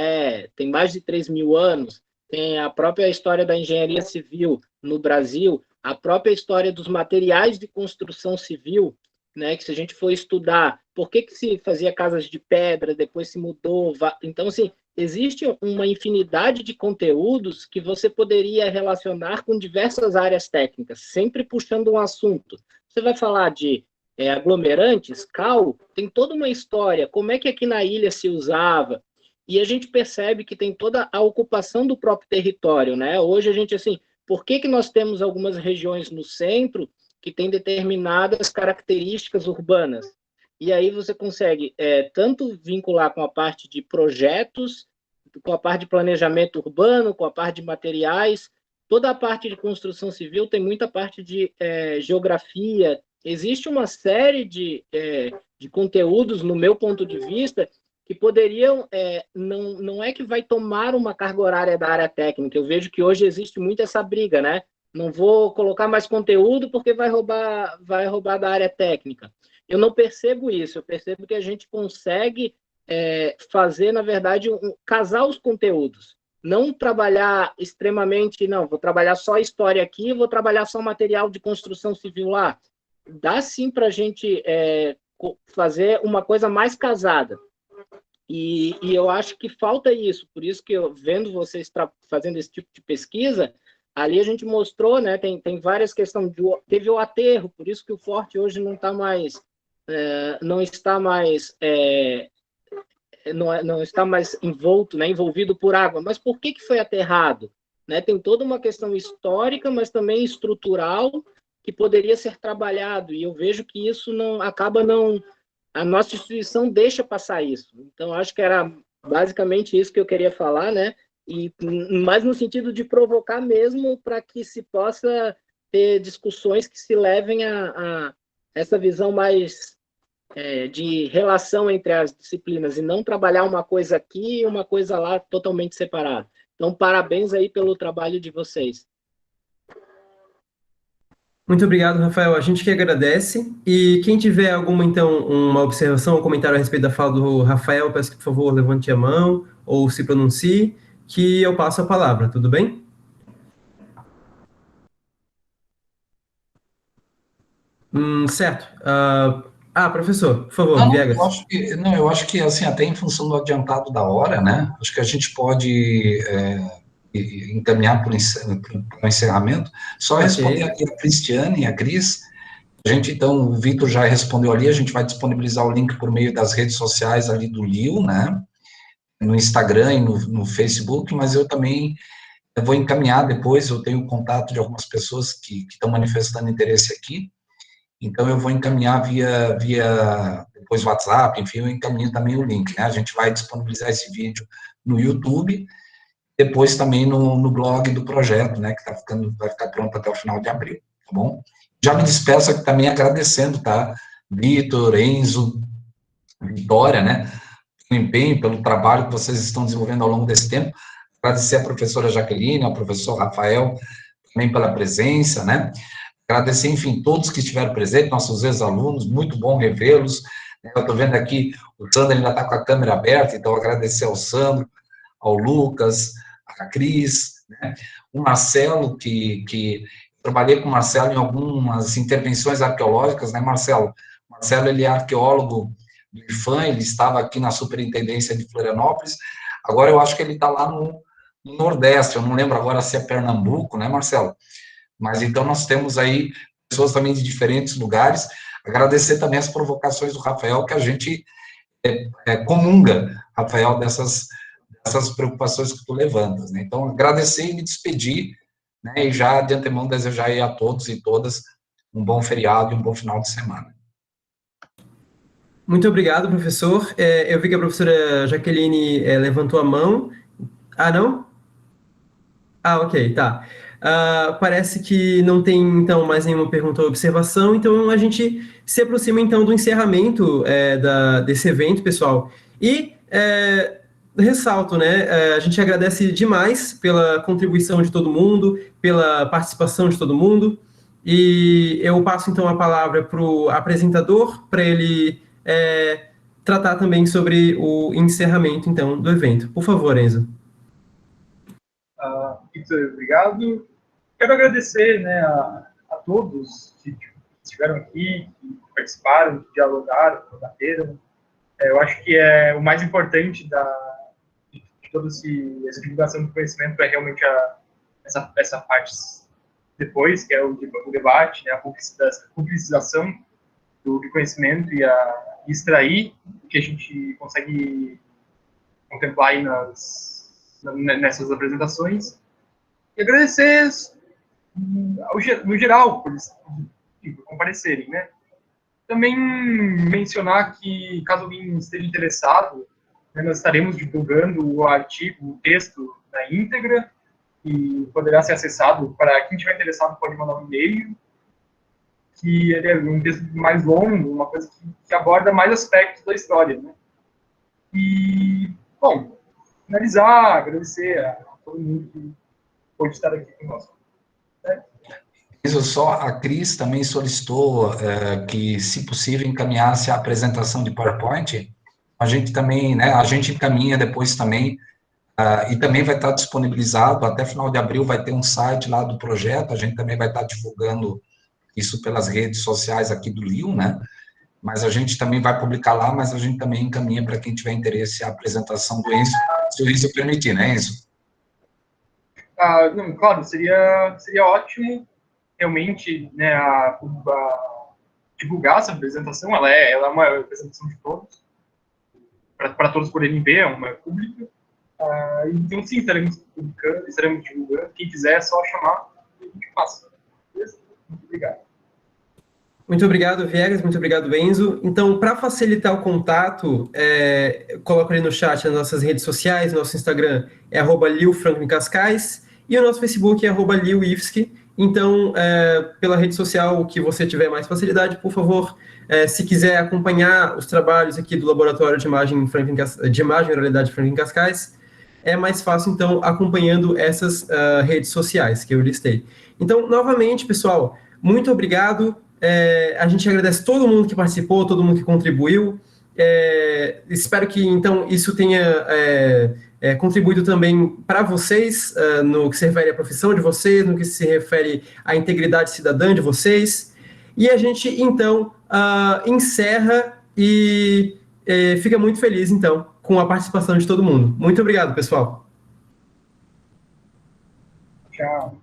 tem mais de 3.000 anos, tem a própria história da engenharia civil no Brasil, a própria história dos materiais de construção civil, né, que se a gente for estudar por que se fazia casas de pedra, depois se mudou. Então, assim, existe uma infinidade de conteúdos que você poderia relacionar com diversas áreas técnicas, sempre puxando um assunto. Você vai falar de aglomerantes, cal, tem toda uma história, como é que aqui na ilha se usava, e a gente percebe que tem toda a ocupação do próprio território, né? Hoje a gente, assim, por que nós temos algumas regiões no centro que tem determinadas características urbanas? E aí você consegue tanto vincular com a parte de projetos, com a parte de planejamento urbano, com a parte de materiais, toda a parte de construção civil tem muita parte de geografia. Existe uma série de conteúdos, no meu ponto de vista, que poderiam, não é que vai tomar uma carga horária da área técnica. Eu vejo que hoje existe muito essa briga, né? Não vou colocar mais conteúdo porque vai roubar da área técnica. Eu não percebo isso, eu percebo que a gente consegue fazer, na verdade, casar os conteúdos. Não trabalhar extremamente, não, vou trabalhar só história aqui, vou trabalhar só material de construção civil lá. Dá sim para a gente fazer uma coisa mais casada. E eu acho que falta isso, por isso que eu, vendo vocês fazendo esse tipo de pesquisa, ali a gente mostrou, né, tem várias questões, teve o aterro, por isso que o Forte hoje não está mais envolto, né, envolvido por água. Mas por que foi aterrado? Né, tem toda uma questão histórica, mas também estrutural, que poderia ser trabalhado, e eu vejo que isso a nossa instituição deixa passar isso. Então, acho que era basicamente isso que eu queria falar, né, e mais no sentido de provocar mesmo para que se possa ter discussões que se levem a essa visão mais de relação entre as disciplinas e não trabalhar uma coisa aqui e uma coisa lá totalmente separada. Então, parabéns aí pelo trabalho de vocês. Muito obrigado, Rafael. A gente que agradece. E quem tiver uma observação ou comentário a respeito da fala do Rafael, peço que, por favor, levante a mão ou se pronuncie, que eu passo a palavra, tudo bem? Certo. Professor, por favor, Viegas. Eu acho que, assim, até em função do adiantado da hora, né, acho que a gente pode encaminhar para o encerramento. Só responder aqui a Cristiane e a Cris. Então, o Vitor já respondeu ali, a gente vai disponibilizar o link por meio das redes sociais ali do LIU, né, no Instagram e no Facebook, mas eu também vou encaminhar depois, eu tenho contato de algumas pessoas que estão manifestando interesse aqui, então eu vou encaminhar via depois WhatsApp, enfim, eu encaminho também o link, né, a gente vai disponibilizar esse vídeo no YouTube, depois também no blog do projeto, né, que vai ficar pronto até o final de abril, tá bom? Já me despeço aqui também agradecendo, tá, Vitor, Enzo, Vitória, né, pelo empenho, pelo trabalho que vocês estão desenvolvendo ao longo desse tempo, agradecer a professora Jaqueline, ao professor Rafael, também pela presença, né, agradecer, enfim, todos que estiveram presentes, nossos ex-alunos, muito bom revê-los, eu estou vendo aqui, o Sandro ainda está com a câmera aberta, então agradecer ao Sandro, ao Lucas, a Cris, né? O Marcelo, que trabalhei com o Marcelo em algumas intervenções arqueológicas, né, Marcelo? O Marcelo, ele é arqueólogo do IFAM, ele estava aqui na Superintendência de Florianópolis, agora eu acho que ele está lá no Nordeste, eu não lembro agora se é Pernambuco, né, Marcelo? Mas então nós temos aí pessoas também de diferentes lugares. Agradecer também as provocações do Rafael, que a gente comunga, Rafael, dessas preocupações que tu levantas, né? Então, agradecer e me despedir, né? E já de antemão desejar aí a todos e todas um bom feriado e um bom final de semana. Muito obrigado, professor. Eu vi que a professora Jaqueline levantou a mão. Ah, não? Ah, ok, tá. Parece que não tem, então, mais nenhuma pergunta ou observação, então a gente se aproxima, então, do encerramento desse evento, pessoal. E ressalto, né, a gente agradece demais pela contribuição de todo mundo, pela participação de todo mundo, e eu passo, então, a palavra para o apresentador, para ele tratar também sobre o encerramento, então, do evento. Por favor, Enzo. Victor, obrigado. Quero agradecer, né, a todos que estiveram aqui, que participaram, que dialogaram, que debateram. Eu acho que o mais importante de toda essa divulgação do conhecimento é realmente essa parte depois, que é o debate, né, a publicização do conhecimento e extrair o que a gente consegue contemplar aí nessas apresentações. E agradecer no geral por comparecerem, né? Também mencionar que, caso alguém esteja interessado, né, nós estaremos divulgando o artigo, o texto na íntegra, e poderá ser acessado. Para quem estiver interessado, pode mandar um e-mail, que ele é um texto mais longo, uma coisa que aborda mais aspectos da história, né? E, bom, finalizar, agradecer a todo mundo que pode estar aqui conosco. Né? Isso só, a Cris também solicitou que, se possível, encaminhasse a apresentação de PowerPoint. A gente também, né, a gente encaminha depois também, e também vai estar disponibilizado, até final de abril vai ter um site lá do projeto, a gente também vai estar divulgando isso pelas redes sociais aqui do LIU, né? Mas a gente também vai publicar lá, mas a gente também encaminha para quem tiver interesse a apresentação do Enzo, se o Enzo permitir, né, Enzo? Não, claro, seria ótimo, realmente, né, divulgar essa apresentação. Ela é uma apresentação de todos, para todos poderem ver, é uma pública. Então, sim, estaremos publicando, estaremos divulgando. Quem quiser, é só chamar e a gente passa. Beleza? Muito obrigado. Muito obrigado, Viegas, muito obrigado, Enzo. Então, para facilitar o contato, coloco ali no chat as nossas redes sociais. Nosso Instagram é @liufrancocascais e o nosso Facebook é @liuifsky. Então, pela rede social que você tiver mais facilidade, por favor, se quiser acompanhar os trabalhos aqui do Laboratório de Imagem e Oralidade Franklin Cascais, é mais fácil, então, acompanhando essas redes sociais que eu listei. Então, novamente, pessoal, muito obrigado. A gente agradece todo mundo que participou, todo mundo que contribuiu. Espero que, então, isso tenha contribuído também para vocês, no que se refere à profissão de vocês, no que se refere à integridade cidadã de vocês. E a gente, então, encerra e fica muito feliz, então, com a participação de todo mundo. Muito obrigado, pessoal. Tchau.